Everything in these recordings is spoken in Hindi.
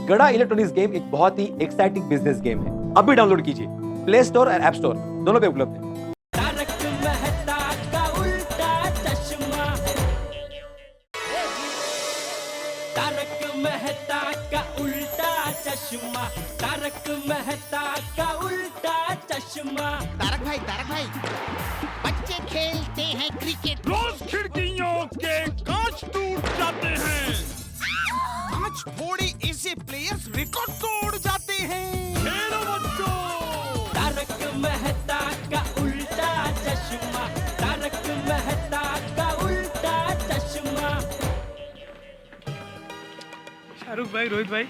गड़ा इलेक्ट्रॉनिक्स गेम एक बहुत ही एक्साइटिंग बिजनेस गेम है। अभी डाउनलोड कीजिए, प्ले स्टोर और ऐप स्टोर दोनों पे उपलब्ध है। तारक मेहता का उल्टा चश्मा, तारक मेहता का उल्टा चश्मा, तारक मेहता का उल्टा चश्मा। तारक भाई बच्चे खेलते हैं क्रिकेट, रोज खिड़कियों के कांच टूट जाते हैं, आज थोड़े ऐसे प्लेयर्स रिकॉर्ड तोड़ जाते हैं। खेलो बच्चों। तारक मेहता का उल्टा चश्मा, तारक मेहता का उल्टा चश्मा। शाहरुख भाई, रोहित भाई,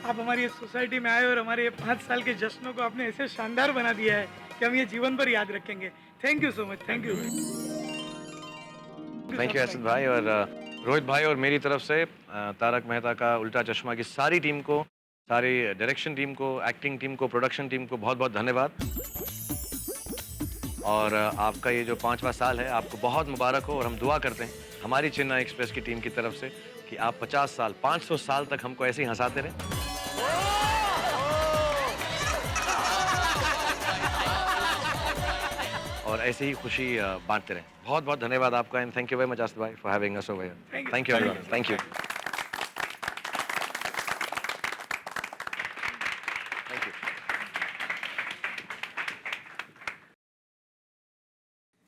आप हमारी इस सोसाइटी में आए और हमारे ये 5 साल के जश्नों को आपने ऐसे शानदार बना दिया है कि हम ये जीवन भर याद रखेंगे। Thank you so much. Thank you. Thank you Asad भाई और रोहित भाई और मेरी तरफ से तारक मेहता का उल्टा चश्मा की सारी टीम को, सारी डायरेक्शन टीम को, एक्टिंग टीम को, प्रोडक्शन टीम को बहुत बहुत धन्यवाद। और आपका ये जो 5वां साल है आपको बहुत मुबारक हो और हम दुआ करते हैं हमारी चेन्नई एक्सप्रेस की टीम की तरफ से कि आप 50 साल, 500 साल तक हमको ऐसे ही हंसाते रहें। और ऐसे ही खुशी बांटते रहें। बहुत बहुत धन्यवाद आपका and thank you very much Asad भाई for having us over here. Thank you everyone. Thank you.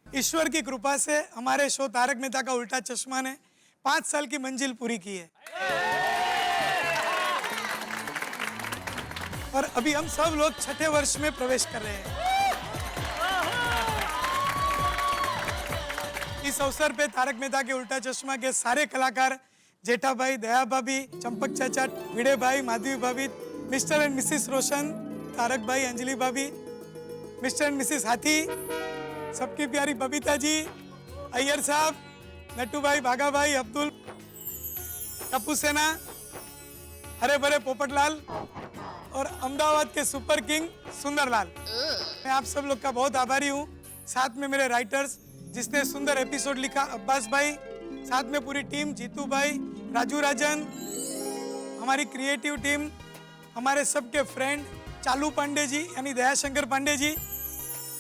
ईश्वर की कृपा से हमारे शो तारक मेहता का उल्टा चश्मा ने 5 साल की मंजिल पूरी की है और अभी हम सब लोग 6ठे वर्ष में प्रवेश कर रहे हैं। इस अवसर पे तारक मेहता के उल्टा चश्मा के सारे कलाकार, जेठा भाई, दया भाभी, चंपक चाचा, भिड़े भाई, माधवी भाभी, मिस्टर एंड मिसेस रोशन, तारक भाई, अंजलि भाभी, मिस्टर एंड मिसेस हाथी, सबकी प्यारी बबीता जी, अय्यर साहब, नट्टू भाई, भागा भाई, अब्दुल, टप्पू सेना, हरे भरे पोपटलाल और अहमदाबाद के सुपर किंग सुंदरलाल। मैं आप सब लोग का बहुत आभारी हूँ। साथ में मेरे राइटर्स जिसने सुंदर एपिसोड लिखा, अब्बास भाई, साथ में पूरी टीम, जीतू भाई, राजू राजन, हमारी क्रिएटिव टीम, हमारे सबके फ्रेंड चालू पांडे जी यानी Dayashankar Pandey ji,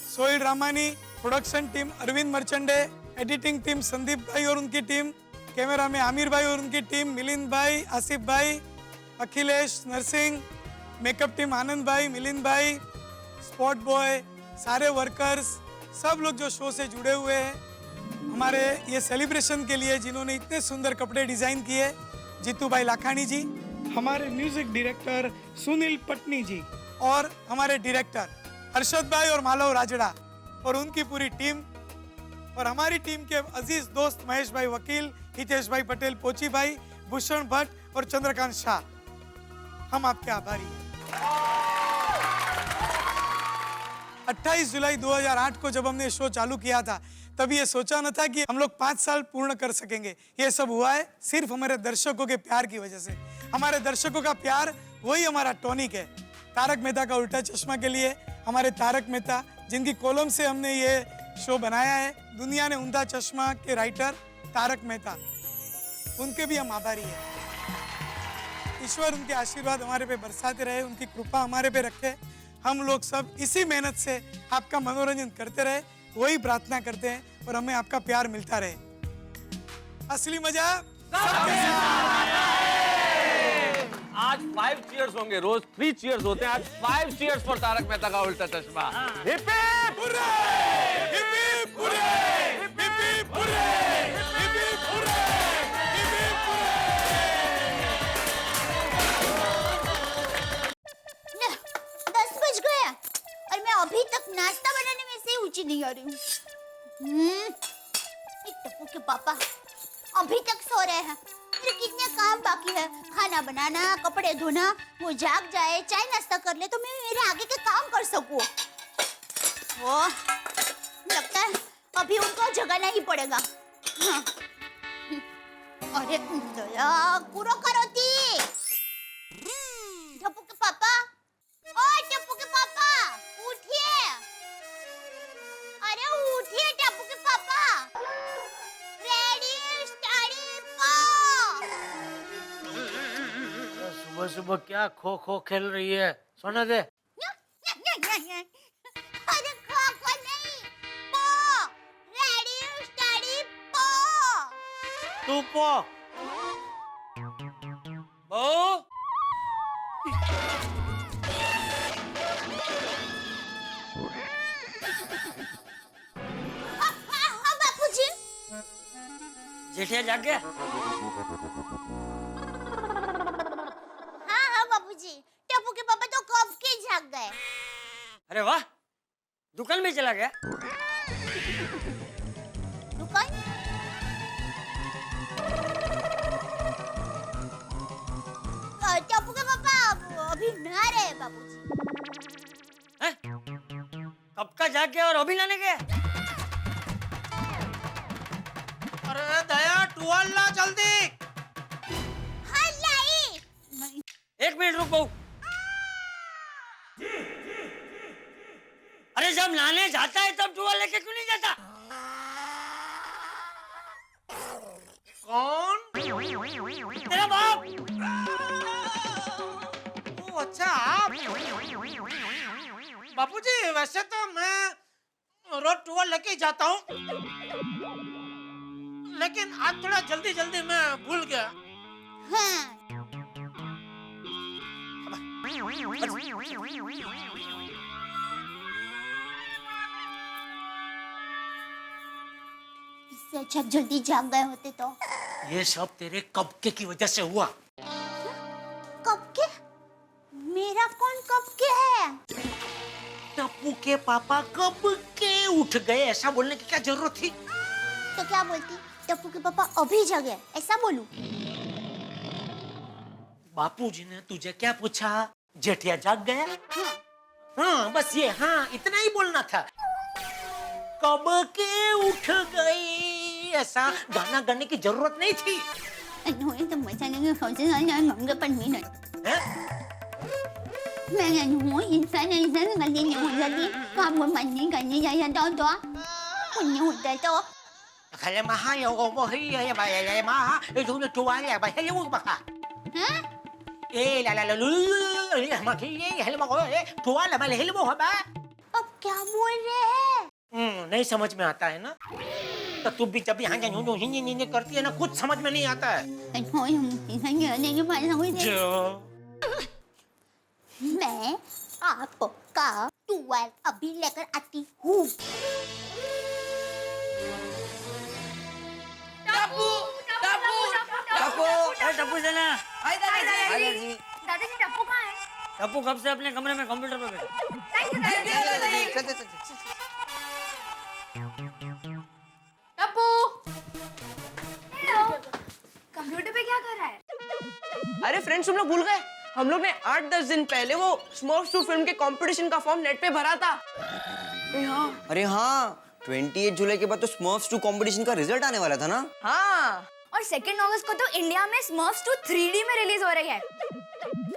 Sohil Ramani, production team Arvind Marchande, editing team Sandeep भाई और उनकी टीम, कैमरा में आमिर भाई और उनकी टीम, मिलिंद भाई, आसिफ भाई, अखिलेश, नरसिंह, मेकअप टीम आनंद भाई, मिलिंद भाई, स्पॉट बॉय, सारे वर्कर्स, सब लोग जो शो से जुड़े हुए हैं हमारे ये सेलिब्रेशन के लिए, जिन्होंने इतने सुंदर कपड़े डिजाइन किए, जीतू भाई लाखानी जी, हमारे म्यूजिक डायरेक्टर सुनील पटनी जी और हमारे डायरेक्टर हर्षद भाई और मालव राजड़ा और उनकी पूरी टीम, और हमारी टीम के अजीज दोस्त महेश भाई वकील, हितेश भाई पटेल, पोची भाई, भूषण भट्ट और चंद्रकांत शाह, हम आपके आभारी हैं। 28 जुलाई 2008 को जब हमने शो चालू किया था तब ये सोचा न था कि हम लोग 5 साल पूर्ण कर सकेंगे। ये सब हुआ है सिर्फ हमारे दर्शकों के प्यार की वजह से। हमारे दर्शकों का प्यार वही हमारा टॉनिक है। तारक मेहता का उल्टा चश्मा के लिए हमारे तारक मेहता, जिनकी कॉलम से हमने ये शो बनाया है, दुनिया ने उल्टा चश्मा के राइटर तारक मेहता, उनके भी हम आभारी हैं। ईश्वर उनके आशीर्वाद हमारे पे बरसाते रहे, उनकी कृपा हमारे पे रखे। हम लोग सब इसी मेहनत से आपका मनोरंजन करते रहे, वही प्रार्थना करते हैं और हमें आपका प्यार मिलता रहे। असली मजा आज 5 चीयर्स होंगे, रोज 3 चीयर्स होते हैं, आज 5 चीयर्स फॉर तारक मेहता का उल्टा चश्मा। Hip hip hurray! Hip hip hurray! Hip hip hurray! Hip hip hurray! Hip hip hurray! 10 बज गया और मैं अभी तक नाश्ता बनाने में से ऊंची नहीं आ रही हूँ। टप्पू के पापा अभी तक सो रहे हैं। मेरे कितने काम बाकी है, खाना बनाना, कपड़े धोना। वो जाग जाए, चाय नाश्ता कर ले तो मैं मेरे आगे के काम कर सकूं। वो लगता है अभी उनको जगाना ही पड़ेगा। हाँ। अरे दया पूरा करो ती। टप्पू के पापा, ओ टप्पू के पापा उठिए। अरे उठिए टप्पू के पापा। रेडी स्टडी गो। सुबह क्या खो खो खेल रही है, सोने दे। अरे खो नहीं, पो, रेडी स्टडी पो। तू पो। बहू हाँ बापूजी। जेठिया जाग गया? हाँ बापूजी, टप्पू के पापा तो कब के जाग गए। अरे वाह, दुकान में चला गया? दुकान? टप्पू के पापा अभी ना रहे बापूजी। हैं? कब का जाग गया और अभी लाने गया? अरे दया टुवाल ला जल्दी। हाँ लाई। 1 मिनट रुक बहू। अरे जब लाने जाता है तब टुवाल लेके क्यों नहीं जाता? कौन? तेरा बाप। ओ अच्छा आप। बापूजी वैसे तो मैं रोज टुवाल लेके ही जाता हूँ, लेकिन आज थोड़ा जल्दी जल्दी मैं भूल गया। हाँ। इससे अच्छा जल्दी जाग गए होते तो। ये सब तेरे कबके की वजह से हुआ। कब के? मेरा कौन कब के है? टप्पू के पापा कब के उठ गए ऐसा बोलने की क्या जरूरत थी? तो क्या बोलती? टप्पू के पापा अभी जगे ऐसा बोलूं? बापूजी ने तुझे क्या पूछा? जेठिया जाग गया? हाँ। हाँ बस ये हाँ इतना ही बोलना था। कब के उठ गई ऐसा गाना गाने की जरूरत नहीं थी। तो मजा नहीं होंगे पर नहीं हैं? मैं इंसान गलती नहीं हो जाती। काम को मन नहीं करने जाया तो पुण्य होता तो। Kaya mahayaw o mohiya ya maha itu na tuwalya ba hello baka हाँ? la makiye hello ko tuwala ba hello mo ba अब क्या बोल रहे हैं? नहीं समझ में आता है ना तो तू भी जब यहाँ यूं हिंदी करती है ना कुछ समझ में नहीं आता है मैं आपका टुवाल अभी लेकर आती हूँ। टप्पू से ना दादाजी टप्पू कहाँ है? टप्पू कब से अपने कमरे में कंप्यूटर पे बैठा। टप्पू कंप्यूटर पे क्या कर रहा है? अरे फ्रेंड्स तुम लोग भूल गए, हम लोग ने 8-10 दिन पहले वो स्मर्फ्स 2 फिल्म के कंपटीशन का फॉर्म नेट पे भरा था। अरे हाँ 28 जुलाई के बाद तो स्मर्फ्स 2 कंपटीशन का रिजल्ट आने वाला था ना। हाँ और 2 अगस्त को तो इंडिया में स्मर्फ्स 2 3D में रिलीज हो रही है।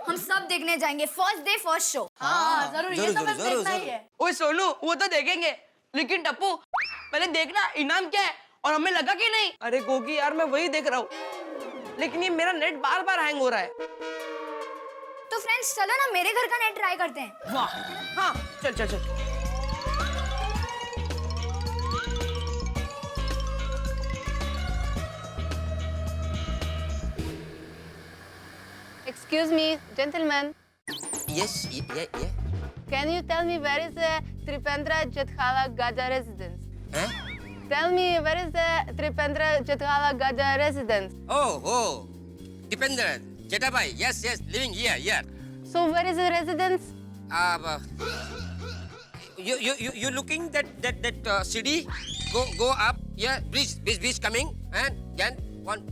हम सब देखने जाएंगे, फर्स्ट डे फर्स्ट शो। हाँ जरूर, ये तो बस देखना ही है। ओए सोनू वो तो देखेंगे, लेकिन टप्पू पहले देखना इनाम क्या है और हमें लगा कि नहीं। अरे गोगी यार मैं वही देख रहा हूँ, लेकिन ये मेरा नेट बार बार हैंग हो रहा है। तो फ्रेंड्स चलो ना मेरे घर का नेट ट्राई करते हैं। वाह हाँ चल चल चल। Excuse me, gentlemen. Yes, yeah. Can you tell me where is the Tripendra Jethala Gada residence? Huh? Tell me where is the Tripendra Jethala Gada residence? Oh, Dipendra, Jetabai, yes, living here. So where is the residence? You looking that city? Go up. Yeah, bridge coming, and then one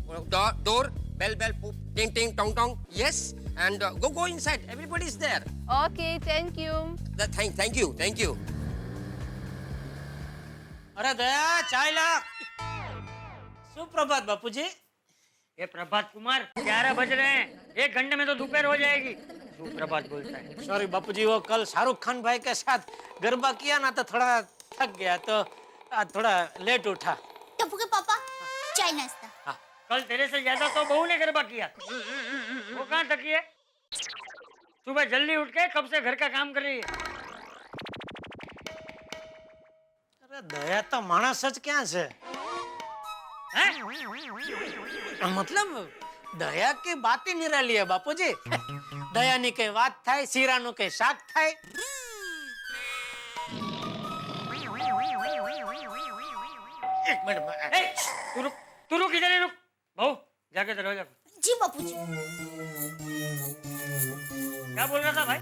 door, bell, poop, ting, tong. Yes, and go inside. Everybody's there. Okay, thank you. Thank you. अरे दया चाय ला। सुप्रभात बापूजी। ये प्रभात कुमार 11 बज रहे हैं, 1 घंटे में तो दोपहर हो जाएगी। सुप्रभात बोलता है। सॉरी बापूजी, वो कल शाहरुख खान भाई के साथ गरबा किया ना तो थोड़ा थक गया, तो आज थोड़ा लेट उठा। टप्पू के पापा चाय नाश्ता। हाँ, कल तेरे से ज्यादा तो बहू ने गरबा किया। वो कहाँ थकी है? सुबह जल्दी उठ के कब से घर का काम कर रही है? अरे दया तो मानस ज क्या છે? मतलब दया की बात ही निराली है बापूजी। दया ની કઈ વાત થાય, શીરાનું કઈ શાક થાય। एक मिनट तू रुक इधर ही रुक। बहू जाके दरवाजा खोल। जी बापूजी। क्या बोल रहा था भाई?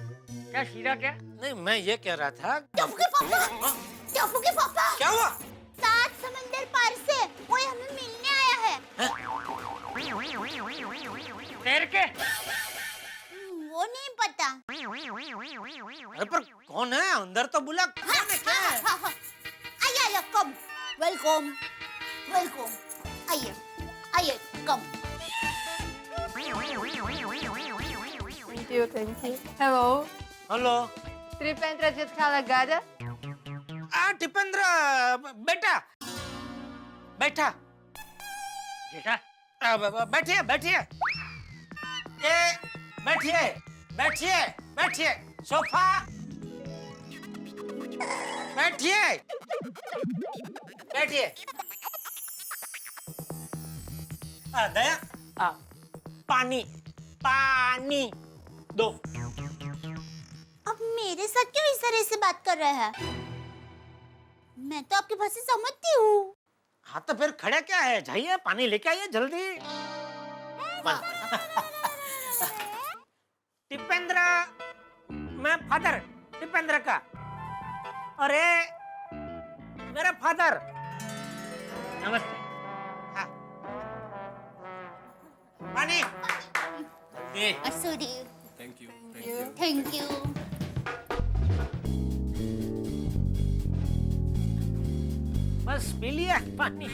क्या शीरा क्या? नहीं मैं ये कह रहा था टप्पू के पापा, टप्पू के पापा। क्या हुआ? 7 समंदर पार से कोई हमें मिलने आया है। तैर के? वो नहीं पता। अरे पर कौन है? अंदर तो बुला। कौन है? क्या है? आइए कम। Welcome welcome. आइए आइए come. Thank you. Hello. Hello. Tripendra जेठखाला गाजा। टिपेंद्र बेटा बैठा। जेठा बैठिए बैठिए। ये बैठिए बैठिए बैठिए। सोफा बैठिए बैठिए। दया पानी पानी दो। अब मेरे साथ क्यों इस तरह से बात कर रहे हैं? मैं तो आपकी बात से समझती हूँ। हाँ तो फिर खड़े क्या है? जाइए पानी लेके आइए जल्दी। टिपेंद्र मैं फादर टिपेंद्र का। अरे मेरा फादर। नमस्ते। हाँ। पानी sorry. Thank you thank you. बस पी लिया पानी।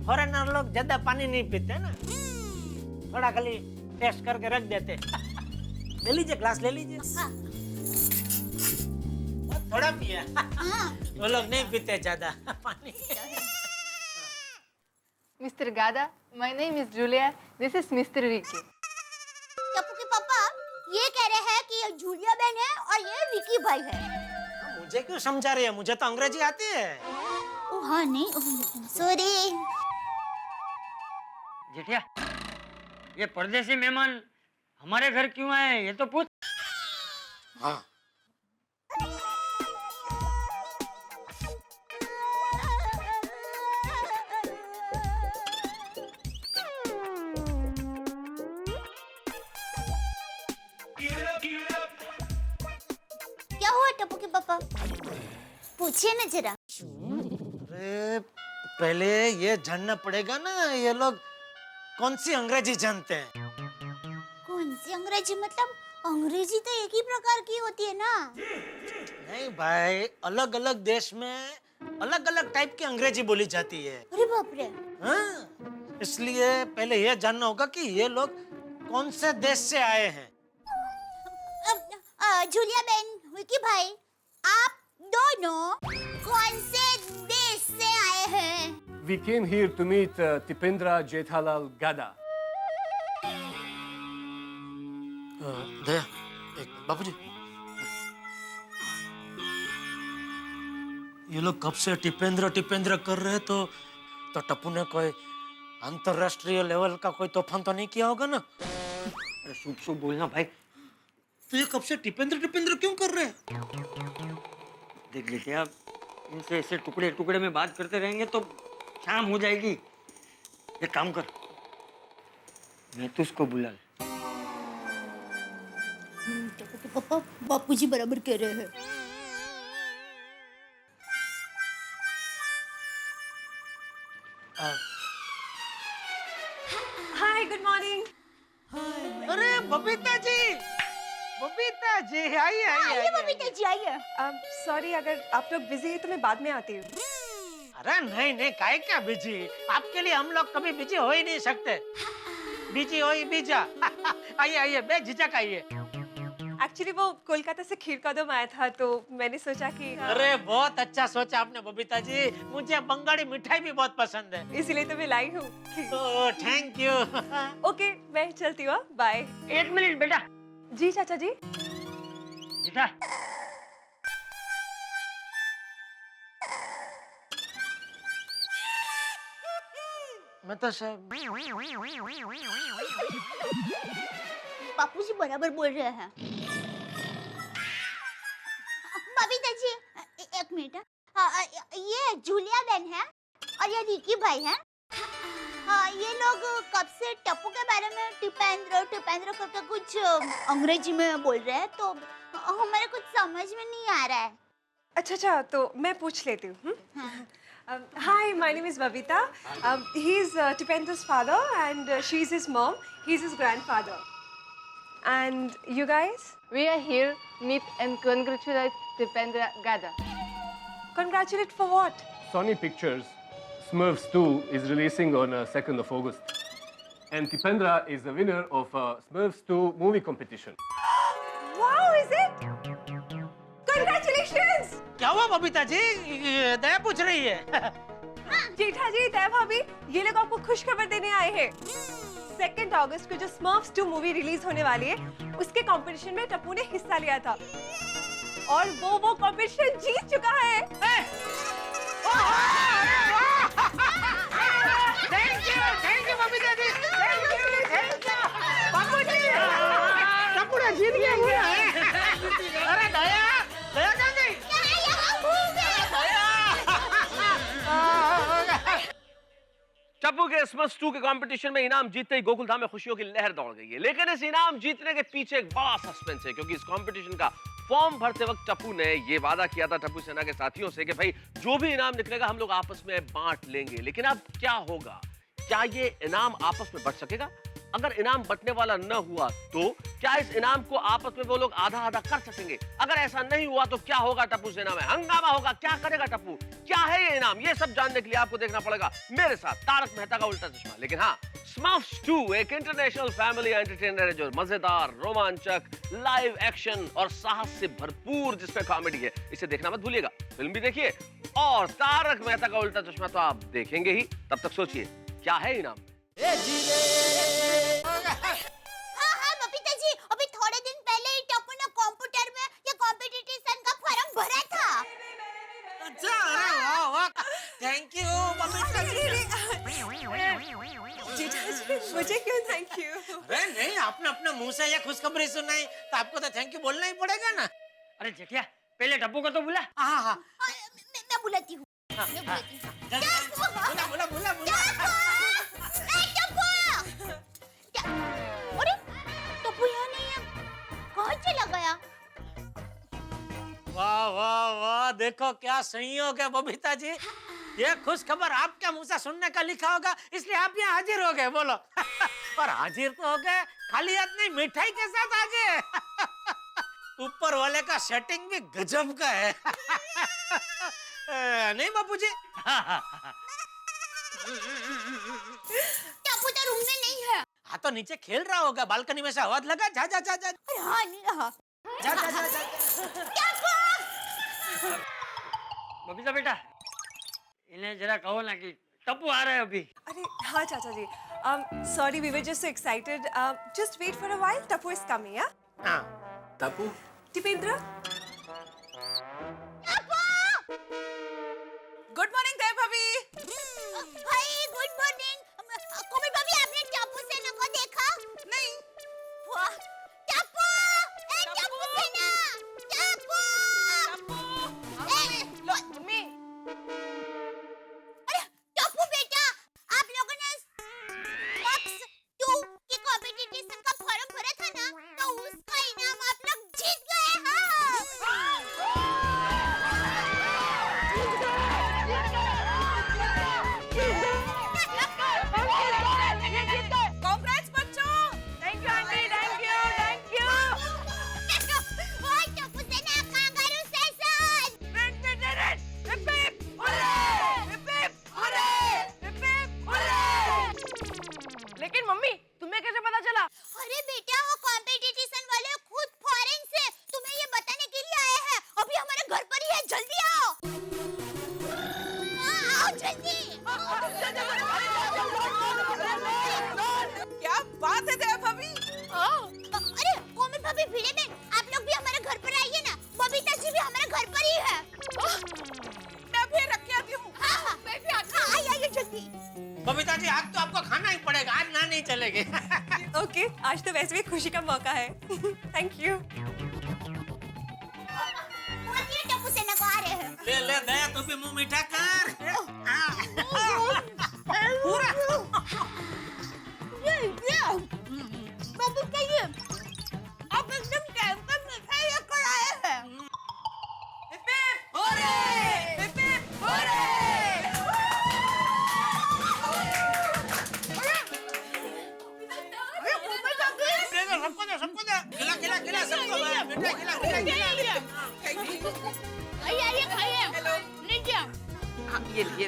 फॉरेनर लोग ज्यादा पानी नहीं पीते ना, थोड़ा खाली टेस्ट करके रख देते। ले लीजिए ग्लास ले लीजिए। थोड़ा पिया। वो लोग नहीं पीते ज्यादा पानी। Mr. Gada, my name is Julia. This is Mr. Ricky. Tappu के पापा ये कह रहे हैं कि ये जूलिया बहन है और ये विकी भाई है। मुझे क्यों समझा रही है? मुझे तो अंग्रेजी आती है। ओ हाँ नहीं सॉरी। जेठिया ये परदेसी मेहमान हमारे घर क्यों आए ये तो पूछ। हाँ क्या हुआ टप्पू के पापा? पूछिए ना जरा। अरे पहले ये जानना पड़ेगा ना ये लोग कौन सी अंग्रेजी जानते हैं। कौन सी अंग्रेजी? मतलब अंग्रेजी तो एक ही प्रकार की होती है ना। नहीं भाई, अलग अलग देश में अलग अलग टाइप की अंग्रेजी बोली जाती है। अरे बाप रे। हाँ, इसलिए पहले ये जानना होगा कि ये लोग कौन से देश से आए हैं। जूलिया बहन, विकी भाई, आप दोनों कौन से देश से आए हैं? We came here to meet Tipendra Jethalal Gada. दया, बापूजी, ये लोग कब से टिपेंद्र टिपेंद्र कर रहे हैं तो टप्पू ने कोई अंतरराष्ट्रीय लेवल का कोई तूफान तो नहीं किया होगा ना? अरे शुभ शुभ बोलना भाई। तो ये कब से टिपेंद्र टिपेंद्र क्यों कर रहे हैं? देख लेते आप इनसे ऐसे टुकड़े टुकड़े में बात करते रहेंगे तो शाम हो जाएगी। एक काम कर, मैं तो उसको बुला ले। पापा बापूजी बराबर कह रहे हैं। Hi good morning. अरे बबीता जी आइए आइए आइए बबीता जी आइए। सॉरी अगर आप लोग बिजी हैं तो मैं बाद में आती हूँ। अरे नहीं काहे क्या बिजी? आपके लिए हम लोग कभी बिजी हो ही नहीं सकते। बिजी हो ही बीजा। आइए बेझिझक आइए। एक्चुअली वो कोलकाता से खीर कदम आया था तो मैंने सोचा कि अरे बहुत अच्छा सोचा आपने बबीता जी, मुझे बंगाली मिठाई भी बहुत पसंद है, इसीलिए तो मैं लाई हूँ। Oh thank you. ओके मैं चलती हूँ, बाय। एक मिनट बेटा, जी चाचा जी। बेटा मैं तो सब बापूजी बराबर बोल रहे हैं। बबीता जी एक मिनट। ये जूलिया बहन है और ये रिकी भाई है। हाँ, ये लोग कब से टप्पू के बारे में टिपेंद्र करके कुछ अंग्रेजी में बोल रहे हैं, तो हमारे कुछ समझ में नहीं आ रहा है। अच्छा, तो मैं पूछ लेती हूँ। Hi, my name is Babita. He's Tipendra's father and she's his mom. He's his grandfather. And you guys? We are here meet and congratulate Tipendra Gada. Congratulate for what? Sony Pictures Smurfs 2 is releasing on 2nd of August. And Tipendra is the winner of Smurfs 2 movie competition. Wow, is it? Congratulations! क्या हुआ बबीता जी? दया पूछ रही है। जेठा जी, दया भाभी, ये लोग आपको खुश खबर देने आए हैं। 2 अगस्त को जो स्मर्फ्स 2 मूवी रिलीज होने वाली है, उसके कंपटीशन में टप्पू ने हिस्सा लिया था और वो कंपटीशन जीत चुका है। Thank you Babita ji. Thank you Babu ji. Tapu ने जीत गया। अरे दया कहाँ गई? टप्पू के स्मर्फ्स 2 के कंपटीशन में इनाम जीतते ही गोकुलधाम में खुशियों की लहर दौड़ गई है। लेकिन इस इनाम जीतने के पीछे एक बड़ा सस्पेंस है, क्योंकि इस कंपटीशन का फॉर्म भरते वक्त टप्पू ने ये वादा किया था टप्पू सेना के साथियों से कि भाई जो भी इनाम निकलेगा हम लोग आपस में बांट लेंगे। लेकिन अब क्या होगा? क्या ये इनाम आपस में बंट सकेगा? अगर इनाम बंटने वाला न हुआ तो क्या इस इनाम को आपस में वो लोग आधा आधा कर सकेंगे? अगर ऐसा नहीं हुआ तो क्या होगा? टप्पू सेना में हंगामा होगा। क्या करेगा टप्पू? क्या है ये इनाम? ये सब जानने के लिए आपको देखना पड़ेगा मेरे साथ तारक मेहता का उल्टा चश्मा। लेकिन हाँ, स्मर्फ्स 2 एक इंटरनेशनल फैमिली एंटरटेनर है जो मजेदार, रोमांचक, लाइव एक्शन और साहस से भरपूर, जिसमें कॉमेडी है। इसे देखना मत भूलिएगा। फिल्म भी देखिए और तारक मेहता का उल्टा चश्मा तो आप देखेंगे ही। तब तक सोचिए क्या है इनाम। हाँ, बबीता जी, अभी थोड़े दिन पहले ही टप्पू ने कंप्यूटर में ये कॉम्पिटिशन का फॉर्म भरा था। अच्छा, अरे वाह, थैंक यू बबीता जी। जेठा जी, मुझे क्यों थैंक यू? अरे नहीं, आपने अपने मुंह से ये खुशखबरी सुनाई तो आपको तो थैंक यू बोलना ही पड़ेगा ना। अरे जेठिया, पहले टप्पू को तो बुला। हाँ, मैं बुलाती हूँ। बुला। अरे टप्पू यहाँ नहीं है, कहाँ चला गया? वाह, देखो क्या संयोग है बबीता जी। ये खुश खबर आपके मुंह से सुनने का लिखा होगा, इसलिए आप यहाँ हाजिर हो गए। बोलो। और हाजिर तो हो गए, खाली हाथ नहीं, मिठाई के साथ आ गए। ऊपर वाले का सेटिंग भी गजब का है। नहीं बापू जी? टप्पू तो रूम में नहीं है। हाँ, तो नीचे खेल रहा होगा, बालकनी में से आवाज लगा। जा। हाँ, नहीं रहा। जा। बबीता बेटा, इन्हें जरा कहो ना कि टप्पू आ रहे हैं अभी। अरे हाँ चाचा जी, sorry, we were just so excited. Just wait for a while. Tappu is coming, yeah? हाँ। Tappu? Tipendra? Good morning, Dev Bhabhi. हाय, गुड मॉर्निंग। कोमल भाभी, आपने टप्पू सेना को देखा? नहीं। वाह, टप्पू! टप्पू सेना! टप्पू! मम्मी। अरे टप्पू बेटा, आप लोगों ने स्मर्फ्स 2 की कॉम्पिटिशन का फॉर्म भरा था ना, तो उसका इनाम आप लोग जीत गए। हाँ। दीजिए, आज तो वैसे भी खुशी का मौका है। Thank you. टप्पू सेना को आ रहे हैं। ले ले दया, तू भी मुंह मीठा कर। पूरा बाबू कहिए, आप एकदम टाइम पर मिठाई लेकर आए हैं। सबको दे, सबको दे। खिला खिला खिला सबको, मिठाई खिला मिठाई खिला। आइए आइए खाइए, लीजिए। हाँ, ये ले।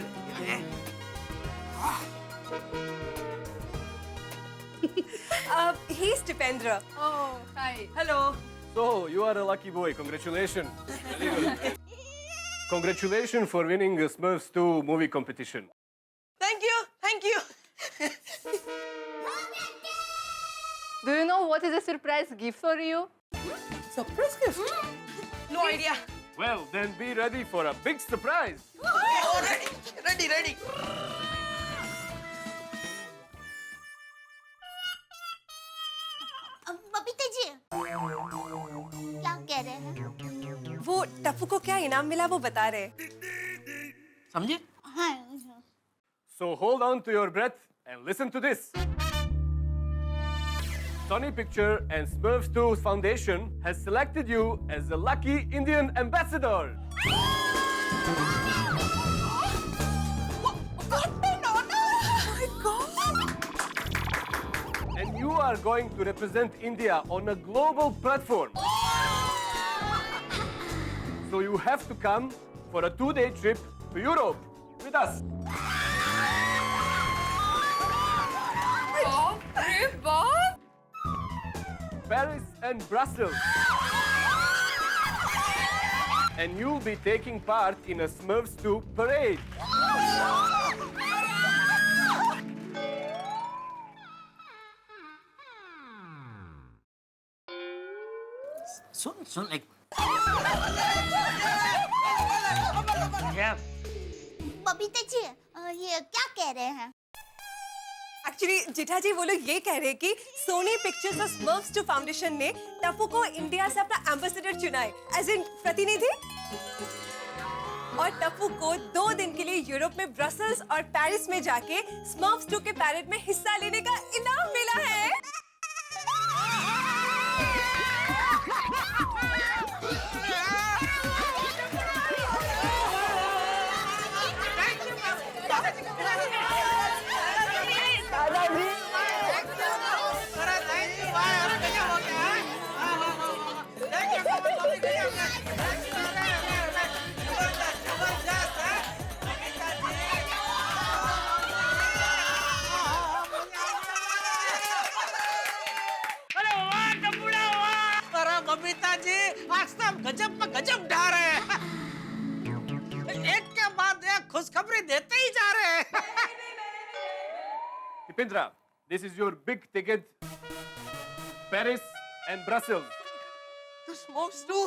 He's Dipendra. Oh, hi. Hello. So, you are a lucky boy. Congratulations. Congratulations for winning the Smurfs 2 movie competition. Thank you. Thank you. Do you know what is a surprise gift for you? Surprise gift? No idea. Well, then be ready for a big surprise. Ready, ready. Babita ji क्या कह रहे हैं? वो टप्पू को क्या इनाम मिला वो बता रहे। समझे? हाँ। So hold on to your breath and listen to this. Sony Picture and Smurfs 2 Foundation has selected you as the lucky Indian ambassador. And you are going to represent India on a global platform. So you have to come for a 2-day trip to Europe with us. Paris and Brussels. And you'll be taking part in a Smurfs 2 parade. सुन एक बबीता जी ये क्या कह रहे हैं? एक्चुअली जेठा जी वो लोग ये कह रहे हैं कि सोनी पिक्चर्स और स्मर्फ्स 2 फाउंडेशन ने टप्पू को इंडिया से अपना एम्बेसडर चुना है, एज इन प्रतिनिधि। और टप्पू को 2 दिन के लिए यूरोप में ब्रसल्स और पेरिस में जाके स्मर्फ्स 2 के पैरेड में हिस्सा लेने का इनाम मिला है। बबीता जी आज तो हम गजब में गजब ढा रहे हैं। एक के बाद एक खुशखबरी देते ही जा रहे हैं। Dipendra, this is your big ticket. Paris and Brussels. तो स्मर्फ्स 2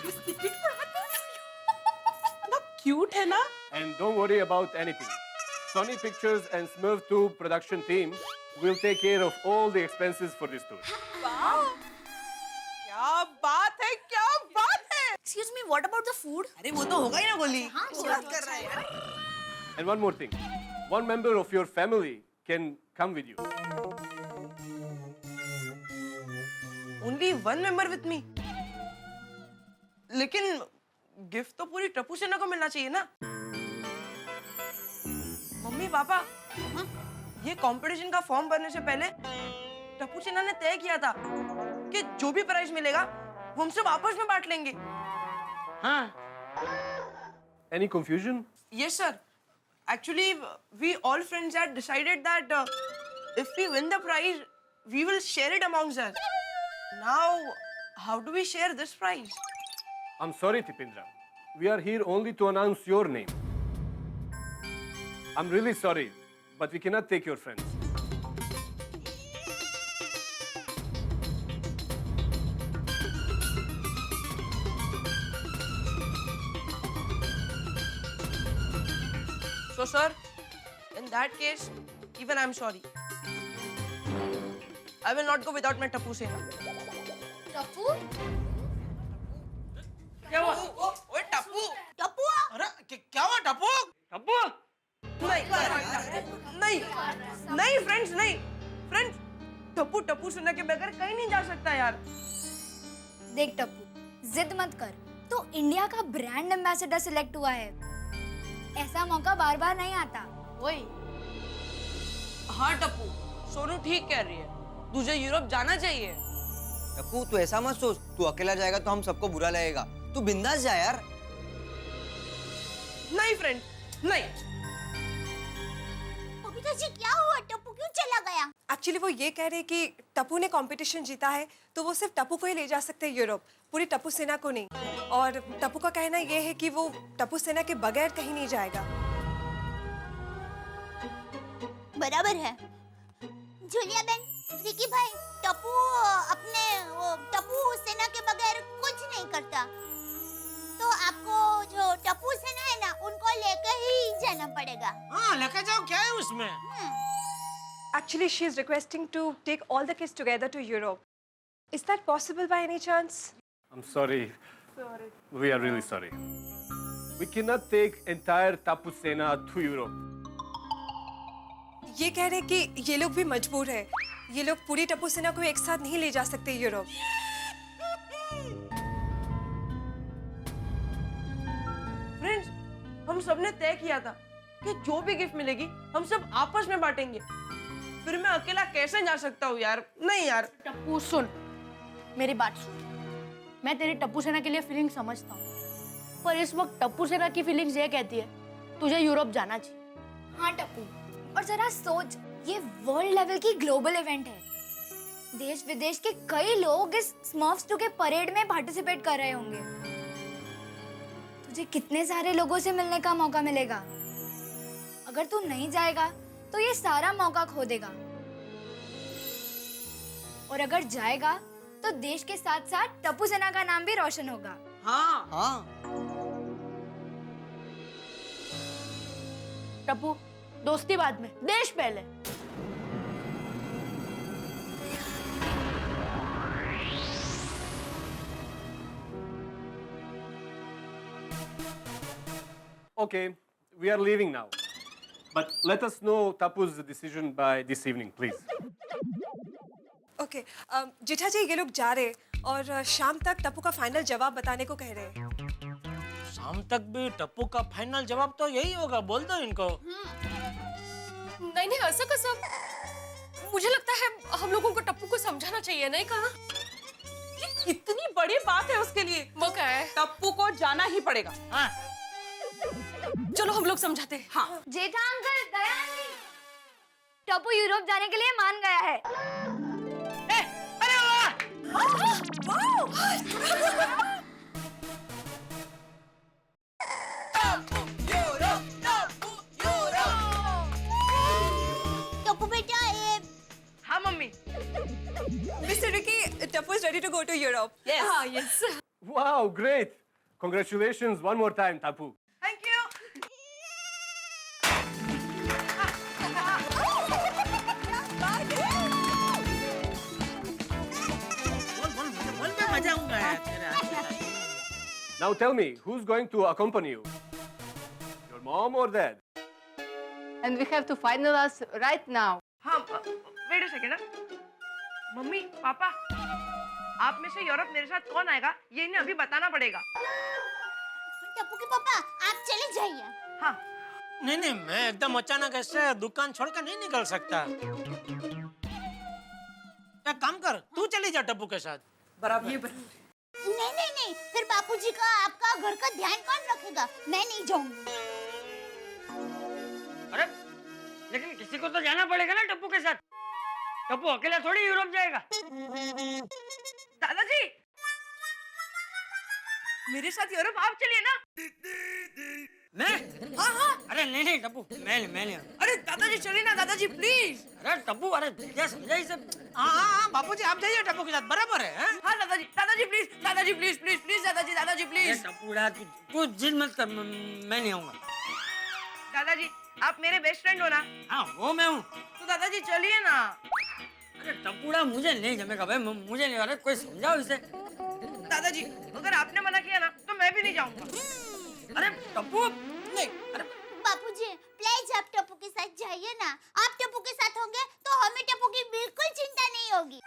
इस टिकट पर ना क्यूट है ना? And don't worry about anything. Sony Pictures and Smurf 2 production team will take care of all the expenses for this tour. वाह! क्या बात है, क्या बात है। Excuse me, what about the food? अरे वो तो होगा ही ना गोली। हाँ, बात कर रहा है यार। And one more thing. One member of your family can come with you. Only one member with me. लेकिन गिफ्ट तो पूरी टप्पू सेना को मिलना चाहिए ना। मम्मी पापा, ये कंपटीशन का फॉर्म भरने से पहले टप्पू सेना ने तय किया था कि जो भी प्राइज मिलेगा वो हम सब आपस में बांट लेंगे। हाँ। Any confusion? Yes, sir. Actually, we all friends had decided that if we win the prize, we will share it amongst us. Now, how do we share this prize? I'm sorry, Dipendra. We are here only to announce your name. I'm really sorry, but we cannot take your friends. So, sir, in that case, even I'm sorry. I will not go without my Tappu सेना. टप्पू क्या हुआ? ओए टप्पू. टप्पू अरे क्या हुआ टप्पू? टप्पू नहीं फ्रेंड्स नहीं. फ्रेंड्स टप्पू टप्पू सेना के बगैर कहीं नहीं जा सकता यार. देख टप्पू, जिद मत कर. तो इंडिया का ब्रांड एम्बेसडर सिलेक्ट हुआ है. ऐसा मौका बार बार नहीं आता. वही. हाँ टप्पू, सोनू ठीक कह रही है. तुझे यूरोप जाना चाहिए. टप्पू तू ऐसा मत सोच, तू अकेला जाएगा तो हम सबको बुरा लगेगा. तू बिंदास जा यार. नहीं फ्रेंड, नहीं. बबीता जी क्या हुआ? टप्पू क्यों चला गया? एक्चुअली वो ये कह रहे कि टप्पू ने कंपटीशन जीता है तो वो सिर्फ टप्पू को ही ले जा सकते हैं यूरोप, पूरी टप्पू सेना को नहीं. और टप्पू का कहना ये है कि वो टप्पू सेना के बगैर कहीं नहीं जाएगा. बराबर है. जूलिया बहन, विकी भाई, टप्पू अपने टप्पू सेना के बगैर कुछ नहीं करता. तो आपको जो टप्पू सेना है ना, उनको लेकर ही जाना पड़ेगा. हाँ लेके जाओ, क्या है उसमें? Actually, she is requesting to take all the kids together to Europe. Is that possible by any chance? I'm sorry. We are really sorry. We cannot take entire Tapu Sena to Europe. ये कह रहे हैं कि ये लोग भी मजबूर है. ये लोग पूरी टप्पू सेना को एक साथ नहीं ले जा सकते यूरोप. फ्रेंड्स, हम सबने तय किया था कि जो भी गिफ्ट मिलेगी हम सब आपस में बांटेंगे. फिर मैं अकेला कैसे जा सकता हूँ यार? नहीं यार. टप्पू सुन, मेरी बात सुन. मैं तेरी टप्पू सेना के लिए फीलिंग समझता हूँ, पर इस वक्त टप्पू सेना की फीलिंग्स ये कहती है तुझे यूरोप जाना चाहिए. हाँ टप्पू, और जरा सोच, ये वर्ल्ड लेवल की ग्लोबल इवेंट है. देश विदेश के कई लोग इस स्मर्फ्स 2 के परेड में पार्टिसिपेट कर रहे होंगे. तुझे कितने सारे लोगों से मिलने का मौका मिलेगा. अगर तू नहीं जाएगा तो ये सारा मौका खो देगा. और अगर जाएगा तो देश के साथ साथ टप्पू सेना का नाम भी रोशन होगा. हाँ. टप्पू, दोस्ती बाद में, देश पहले. Okay, we are leaving now. But let us know Tapu's decision by this evening, please. Okay, जेठा जी ये लोग जा रहे और शाम तक टप्पू का फाइनल जवाब बताने को कह रहे हैं. शाम तक भी टप्पू का फाइनल जवाब तो यही होगा, बोल दो इनको. नहीं ऐसा कसम. मुझे लगता है हम लोगों को टप्पू को समझाना चाहिए, नहीं कहा? ये इतनी बड़ी बात है उसके लिए. वो क्या है? टप्पू को जाना ही पड़ेगा. हाँ. चलो हम लोग समझाते हैं. हाँ. जेठा अंकल, दयानी, टप्पू यूरोप जाने के लिए मान गया है. अरे वाह! टप्पू बेटा, ये हाँ mummy. Mr. Ricky, Tapu is ready to go to Europe. Yes. हाँ, yes. Wow, great! Congratulations one more time, Tapu. Thank you. बोल मैं मजा आऊंगा यार तेरा. Now tell me, who's going to accompany you? Your mom or dad? And we have to finalize right now. हाँ, वेट अ सेकंड. मम्मी, पापा, आप में से यूरोप मेरे साथ कौन आएगा ये इन्हें अभी बताना पड़ेगा. टप्पू के पापा, आप चले जाइए. हाँ. नहीं मैं एकदम अचानक ऐसे दुकान छोड़कर नहीं निकल सकता. एक काम कर, तू चली जा टप्पू के साथ. बराबर. नहीं, फिर बापूजी का आपका घर का ध्यान कौन रखेगा? मैं नहीं जाऊंगी. अरे लेकिन किसी को तो जाना पड़ेगा ना टप्पू के साथ. टप्पू अकेला थोड़ी यूरोप जाएगा. दादाजी, मेरे साथ यूरोप आप चलिए ना. मैं? हाँ. अरे नहीं टप्पू, मैं नहीं. अरे दादाजी चलिए ना, दादाजी प्लीज. अरे टप्पू, अरे क्या समझा इसे? हाँ बापूजी आप जाइए टप्पू के साथ, बराबर है. हाँ दादाजी प्लीज, दादाजी प्लीज, दादाजी प्लीज. टप्पू तू जिद मत कर, मैं नहीं आऊंगा. दादाजी, आप मेरे बेस्ट फ्रेंड हो ना? हाँ वो मैं हूँ. तो दादाजी चलिए ना. अरे टपुड़ा मुझे नहीं जमेगा भाई, मुझे नहीं, अरे कोई समझाओ इसे। दादाजी अगर आपने मना किया ना तो मैं भी नहीं जाऊंगा। अरे टप्पू नहीं, अरे बापूजी प्लीज आप टप्पू के साथ जाइए ना। आप टप्पू के साथ होंगे तो हमें टप्पू की बिल्कुल चिंता नहीं होगी।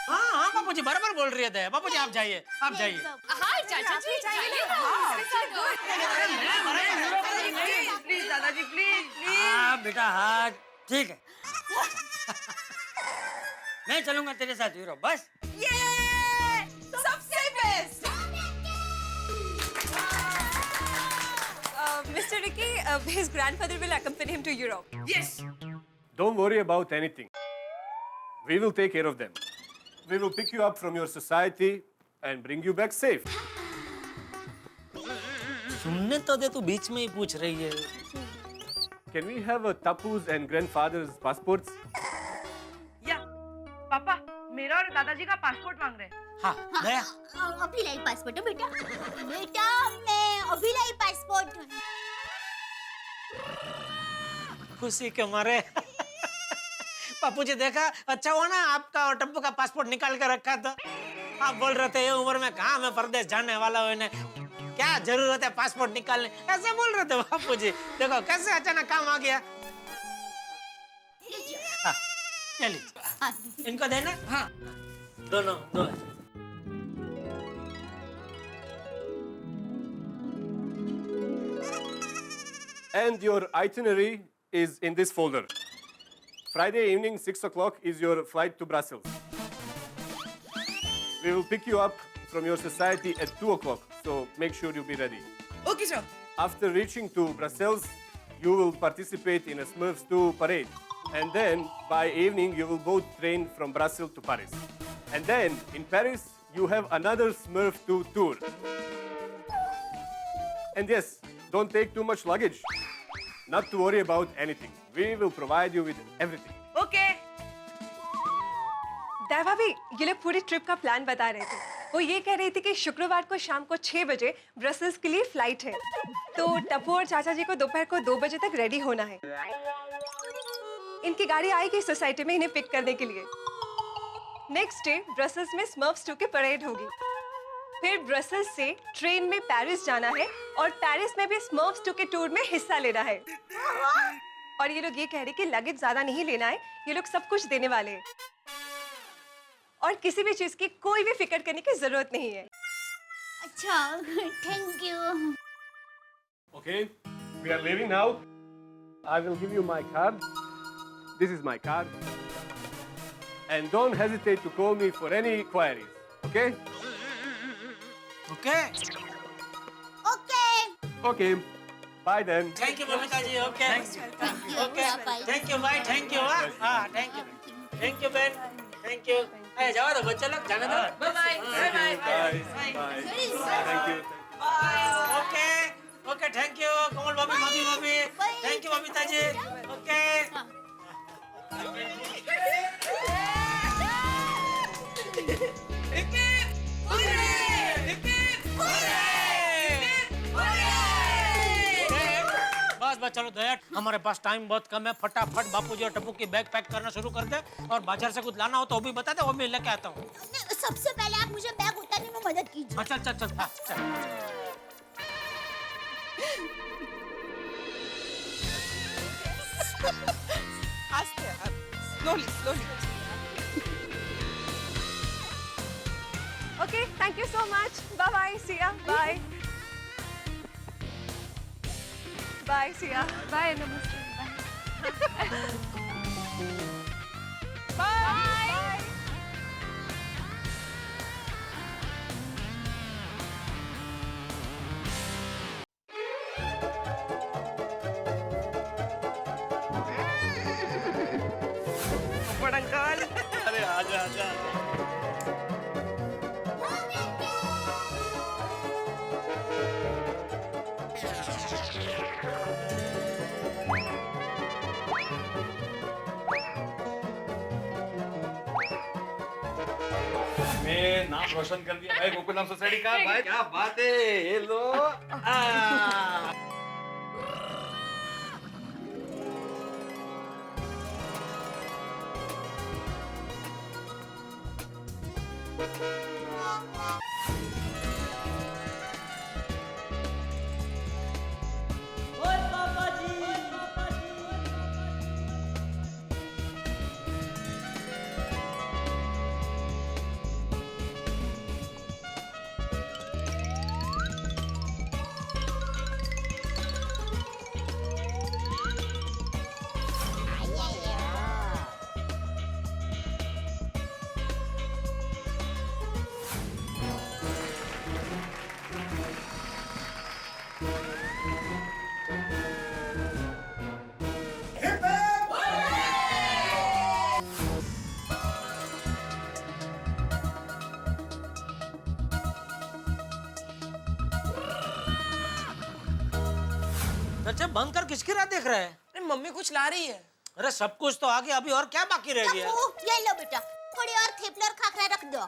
हाँ हाँ बापूजी बराबर बोल रही है। बापूजी आप जाइए, आप जाइए। हाँ चाचा जी जाइए ना। प्लीज दादाजी प्लीज। हाँ बेटा हाँ ठीक है। मैं चलूंगा तेरे साथ यूरोप बस। ये सबसे best. Mr. Ricky, his grandfather will accompany him to Europe. Yes. Don't worry about anything. We will take care of them. We will pick you up from your society and bring you back safe. सुनने तो दे, तू बीच में ही पूछ रही है। Can we have Tapu's and grandfather's passports? या पापा मेरा और दादाजी का पासपोर्ट मांग रहे हैं। हाँ गया। अभी लाई पासपोर्ट बेटा। बेटा मैं अभी लाई पासपोर्ट। खुशी के मारे। बापूजी देखा, अच्छा हुआ ना आपका और टप्पू का पासपोर्ट निकाल के रखा था। आप बोल रहे थे ये उम्र में कहाँ मैं परदेश जाने वाला हूँ, इन्हें क्या जरूरत है पासपोर्ट निकालने, ऐसे बोल रहे थे बापूजी। देखो कैसे अचानक काम आ गया। हाँ, ये लीजिए। इनको देना। हाँ दोनों दो। And your itinerary is in this folder. Friday evening, 6 o'clock is your flight to Brussels. We will pick you up from your society at 2 o'clock, so make sure you be ready. Okay, sir. After reaching to Brussels, you will participate in a Smurfs 2 parade. And then, by evening, you will both train from Brussels to Paris. And then, in Paris, you have another Smurf 2 tour. And yes, don't take too much luggage. Not to worry about anything. We will provide you with everything. Okay. दया भाभी, ये लोग पूरी ट्रिप का प्लान बता रहे थे। वो ये कह रही थी कि शुक्रवार को शाम को 6 बजे ब्रसेल्स के लिए फ्लाइट है, तो टप्पू और चाचा जी को दोपहर को 2 बजे तक रेडी होना है। इनकी गाड़ी आएगी सोसाइटी में इन्हें पिक करने के लिए। नेक्स्ट डे ब्रसेल्स में स्मर्फ्स 2 की परेड होगी। फिर ब्रसेल्स से ट्रेन में पेरिस जाना है और पेरिस में भी स्मर्फ्स 2 के टूर में हिस्सा लेना है। और ये लोग ये कह रहे कि लगेज ज्यादा नहीं लेना है, ये लोग सब कुछ देने वाले हैं और किसी भी चीज की कोई भी फिक्र करने की जरूरत नहीं है। अच्छा, thank you. Okay, we are leaving now. I will give you my card. This is my card. And don't hesitate to call me for any queries. Okay? Okay. Okay. Okay. Bye then. Thank you, Babita ji. Okay. Okay. Thank you. Bye. Thank you. हाँ, thank you. Thank you, Ben. Thank you. अरे जाओ तो बच्चे लोग जाने दो। Bye bye. Bye bye. Bye. Thank you. Okay. Okay. Thank you. कमल भाभी, भाभी भाभी. Thank you, Babita ji. Okay. बस चलो दया, हमारे पास टाइम बहुत कम है। फटाफट बापूजी और टप्पू की बैग पैक करना शुरू कर दे और बाजार से कुछ लाना हो तो वो भी बता दे, वो भी लेके आता हूँ। सबसे पहले आप मुझे बैग उतारने में मदद कीजिए। हाँ, चल चल चल हाँ, चल। आस्ते, slowly. Okay, thank you so much. Bye, see ya. Bye. Bye, see ya. Bye, namaste. Bye. बड़ अंकल। अरे आजा आजा। मैं नाम रोशन कर दिया भाई गोकुल नाम सोसाइटी का। भाई क्या बात है, ये लो। बच्चे बंद कर किसकी राह देख रहे हैं? अरे मम्मी कुछ ला रही है। अरे सब कुछ तो आ गया, अभी और क्या बाकी रह गया? टप्पू, ये लो बेटा, थोड़ी और थेपला और खाखरा रख दो।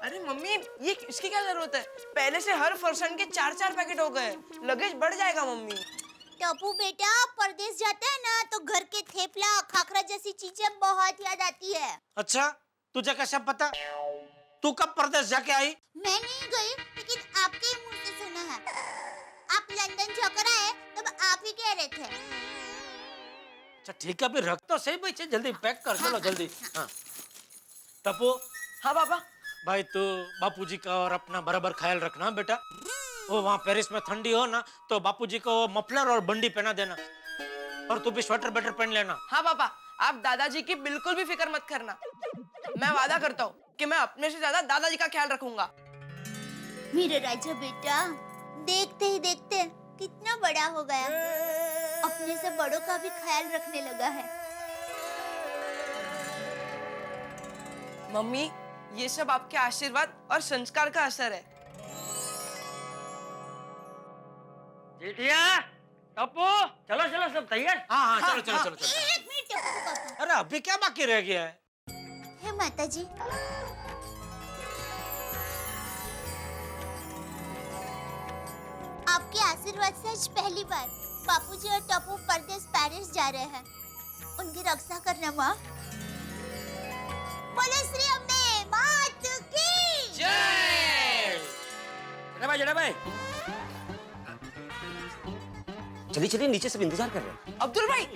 अरे मम्मी ये इसकी क्या जरूरत है? पहले से हर फरसान के 4-4 पैकेट हो गए, लगेज बढ़ जाएगा मम्मी। टप्पू बेटा, परदेश जाते हैं ना तो घर के थेपला खाखरा जैसी चीजें बहुत याद आती है। अच्छा, तुझे कैसे पता? तू कब परदेश जाके आई? मैं नहीं गई, लेकिन आपके ही मुंह से सुना है। आप लंदन जाकर आए तब आप ही कह रहे थे। अच्छा ठीक है, अभी रख तो सही बच्चे, जल्दी पैक कर, चलो जल्दी। हाँ टप्पू। हाँ पापा। भाई तू बापूजी का और अपना बराबर ख्याल रखना बेटा। वो वहाँ पेरिस में ठंडी हो ना तो बापूजी को मफलर और बंडी पहना देना, और तू भी स्वेटर बेटर पहन लेना। हाँ पापा, आप दादाजी की बिल्कुल भी फिक्र मत करना। मैं वादा करता हूँ कि मैं अपने से ज्यादा दादाजी का ख्याल रखूंगा। मेरा राजा बेटा, देखते ही देखते कितना बड़ा हो गया, अपने से बड़ों का भी ख्याल रखने लगा है। मम्मी ये सब आपके आशीर्वाद और संस्कार का असर है। जीतिया, टप्पू, चलो चलो सब तैयार? हाँ हाँ चलो चलो चलो चलो। एक मिनट टप्पू पापा। अरे अभी क्या बाकी रह गया है? हे माताजी, आपके आशीर्वाद से आज पहली बार बापूजी और टप्पू परदेश पेरिस जा रहे हैं। उनकी रक्षा करना माँ। बोले श्री अम्बे मात की जय। जड़ा भाई चलिए चलिए, नीचे सब इंतजार कर रहे हैं। अब्दुल भाई,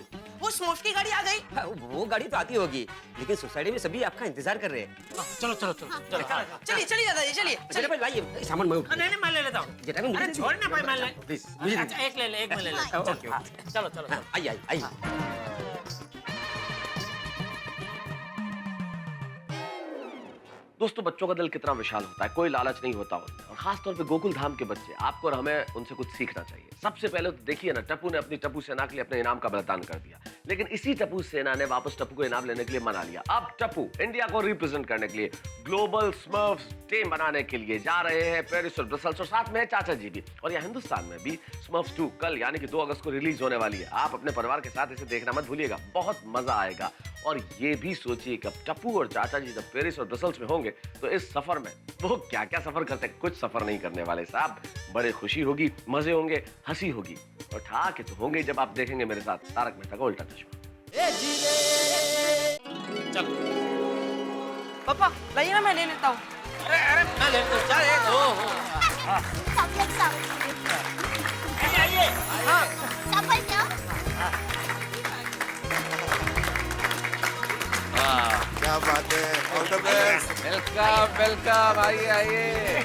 वो स्मोफ की गाड़ी आ गई। हाँ, वो गाड़ी तो आती होगी, लेकिन सोसाइटी में सभी आपका इंतजार कर रहे हैं। चलो चलो चलो चलिए चलिए दादाजी, चलिए चलिए भाई, लाइए सामान मैं उठा। नहीं मैं ले लेता हूँ। जेठा भाई, अरे छोड़ ना भाई, मैं ले। प्लीज मुझे अच्छा एक ले ले, एक मैं ले ले। ओके चलो चलो आइए आइए। दोस्तों, बच्चों का दिल कितना विशाल होता है, कोई लालच नहीं होता उनमें, और खासतौर पे गोकुल धाम के बच्चे। आपको और हमें उनसे कुछ सीखना चाहिए। सबसे पहले तो देखिए ना, टप्पू ने अपनी टप्पू सेना के लिए अपने इनाम का बलिदान कर दिया, लेकिन इसी टप्पू सेना ने वापस टप्पू को इनाम लेने के लिए मना लिया। अब टप्पू इंडिया को रिप्रेजेंट करने के लिए ग्लोबल स्मर्फ्स टीम बनाने के लिए जा रहे हैं पेरिस और ब्रसेल्स, और साथ में है चाचा जी भी। और यहाँ हिंदुस्तान में भी स्मर्फ्स 2 कल यानी कि 2 अगस्त को रिलीज होने वाली है। आप अपने परिवार के साथ इसे देखना मत भूलिएगा, बहुत मजा आएगा। और ये भी सोचिए कि अब टप्पू और चाचा जी जब पेरिस और ब्रसेल्स में होंगे तो इस सफर में वो क्या क्या सफर करते हैं। कुछ सफर नहीं करने वाले साहब, बड़े खुशी होगी, मजे होंगे, हंसी होगी, और ठहाके तो होंगे जब आप देखेंगे मेरे साथ तारक मेहता का उल्टा चश्मा। चलो पापा लाइए ना, मैं ले लेता हूँ। अरे अरे मैं ले तो चल एक हो। सब लोग आइए। हाँ, सफल जाओ। क्या बात है, all the best. Welcome welcome, आइए आइए।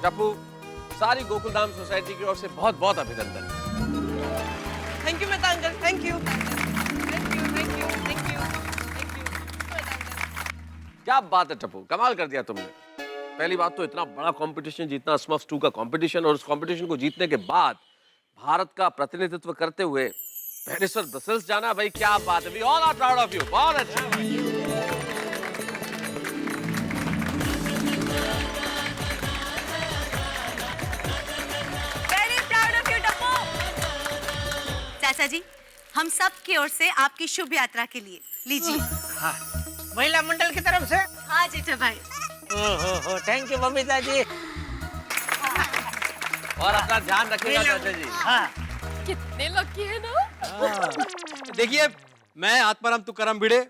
टप्पू, सारी गोकुल धाम सोसाइटी की ओर से बहुत बहुत अभिनंदन। Thank you Mehta uncle, thank you thank you thank you thank you thank you. क्या बात है टप्पू, कमाल कर दिया तुमने। पहली बात तो इतना बड़ा कंपटीशन जीतना, स्मर्फ्स 2 का कंपटीशन, और उस कंपटीशन को जीतने के बाद भारत का प्रतिनिधित्व करते हुए पेरिस और ब्रसेल्स जाना, भाई क्या बात है। We all are proud of you, बहुत अच्छा। Very proud of you Tappu. चाचा जी, हम सब की ओर से आपकी शुभ यात्रा के लिए लीजिए। हाँ, महिला मंडल की तरफ से। हाँ जेठा भाई। हो थैंक यू बबीता जी। और अपना ध्यान रखिएगा चाचा जी। हाँ कितने लकी है ना। देखिए, मैं आत्माराम तुकाराम भिड़े,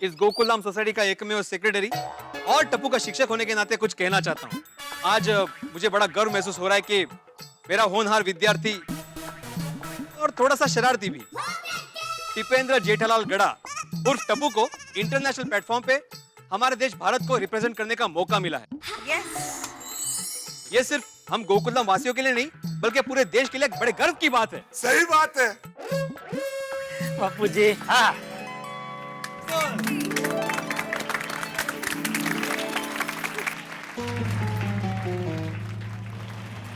इस गोकुलधाम सोसाइटी का एकमेव सेक्रेटरी और टप्पू का शिक्षक होने के नाते कुछ कहना चाहता हूँ। आज मुझे बड़ा गर्व महसूस हो रहा है कि मेरा होनहार विद्यार्थी और थोड़ा सा शरारती भी टिपेंद्र जेठालाल गड़ा उर्फ टप्पू को इंटरनेशनल प्लेटफॉर्म पे हमारे देश भारत को रिप्रेजेंट करने का मौका मिला है। ये सिर्फ हम गोकुलधाम वासियों के लिए नहीं, बल्कि पूरे देश के लिए एक बड़े गर्व की बात है। सही बात है बापू जी। हाँ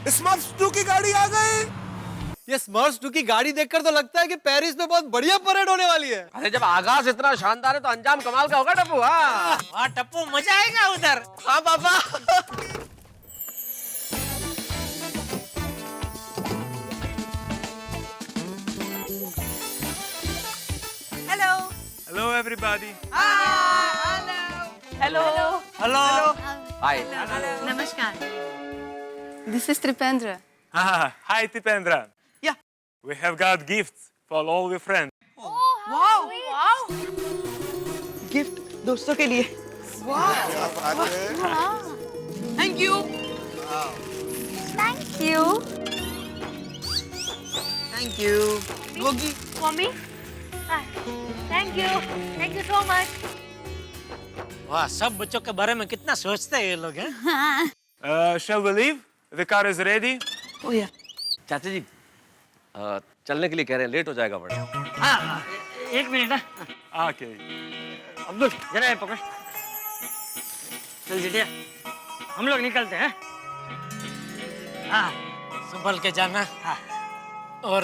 स्मर्फ्स 2 की गाड़ी आ गई। ये स्मर्फ्स 2 की गाड़ी देखकर तो लगता है कि पेरिस में बहुत बढ़िया परेड होने वाली है। अरे जब आगाज इतना शानदार है तो अंजाम कमाल का होगा टप्पू। हाँ टप्पू, मजा आएगा उधर। हाँ पापा। Hello, everybody. Hello hello hi नमस्कार This is Tripendra. Hi, Tipendra. Yeah. We have got gifts for all your friends. Wow gift दोस्तों के लिए thank you thank you thank you Gogi mummy thank you so much. वाह, सब बच्चों के बारे में कितना सोचते हैं ये लोग हैं। Shall we leave? The car is ready. ओ या चाचा जी चलने के लिए कह रहे हैं, लेट हो जाएगा बड़ा। हाँ, एक मिनट ना। Okay. अब्दुल जरा ये पकड़। चल जिटिया, हम लोग निकलते हैं। हाँ, संभल के जाना। हाँ। और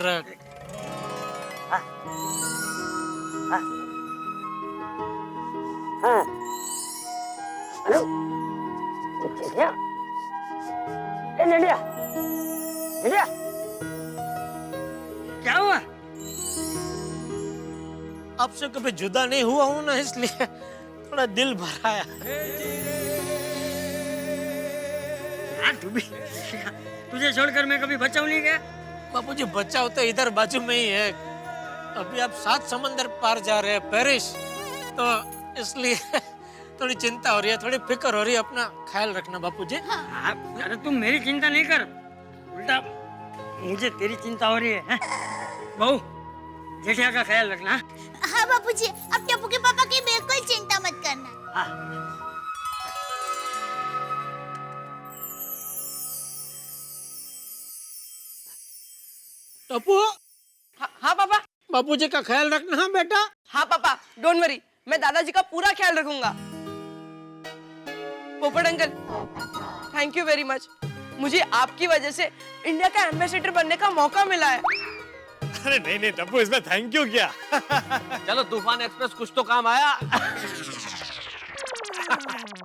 हेलो जिटिया, ए जिटिया, जिटिया, क्या हुआ? आपसे कभी जुदा नहीं हुआ हूं ना, इसलिए थोड़ा दिल भर आया। हाँ, तू भी तुझे छोड़कर मैं कभी बचाऊ नहीं गया। बापूजी, बचाओ तो इधर बाजू में ही है। अभी आप 7 समंदर पार जा रहे हैं, पेरिस, तो इसलिए थोड़ी चिंता हो रही है, थोड़ी फिक्र हो रही है। अपना ख्याल रखना बापूजी। हाँ, अरे तुम मेरी चिंता नहीं कर, उल्टा मुझे तेरी चिंता हो रही है। बहू, जेठिया का ख्याल रखना। हाँ बापूजी, अब टप्पू के पापा की बिल्कुल चिंता मत करना। हाँ। टप्पू, हाँ पापा। बापूजी का ख्याल रखना। हाँ बेटा। हाँ पापा, डोंट वरी, मैं दादाजी का पूरा ख्याल रखूंगा। पोपट uncle, thank you very much. मुझे आपकी वजह से इंडिया का एम्बेसडर बनने का मौका मिला है। अरे नहीं नहीं टप्पू, इसमें थैंक यू क्या? चलो तूफान एक्सप्रेस कुछ तो काम आया।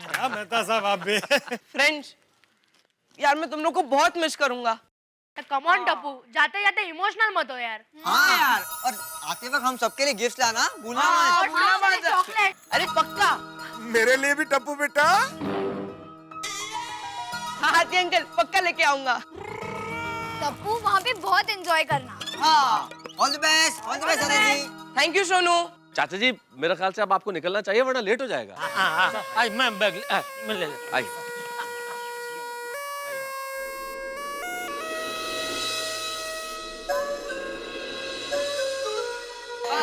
क्या मेहता साहब आप भी। फ्रेंड्स, यार मैं तुम लोग को बहुत मिस करूंगा। कम ऑन टप्पू, जाते जाते इमोशनल मत हो यार। हाँ यार, और आते वक्त हम सबके लिए गिफ्ट लाना भूलना मत। चॉकलेट। अरे पक्का। मेरे लिए भी टप्पू बेटा। हाँ हाथी अंकल, पक्का लेके आऊंगा। टप्पू वहाँ पे बहुत एंजॉय करना। हाँ, ऑल द बेस्ट दादाजी। Thank you Sonu. चाचा जी मेरे ख्याल से अब आपको निकलना चाहिए, वरना लेट हो जाएगा। हाँ, आज मैं बैग मैं ले ले। आइए।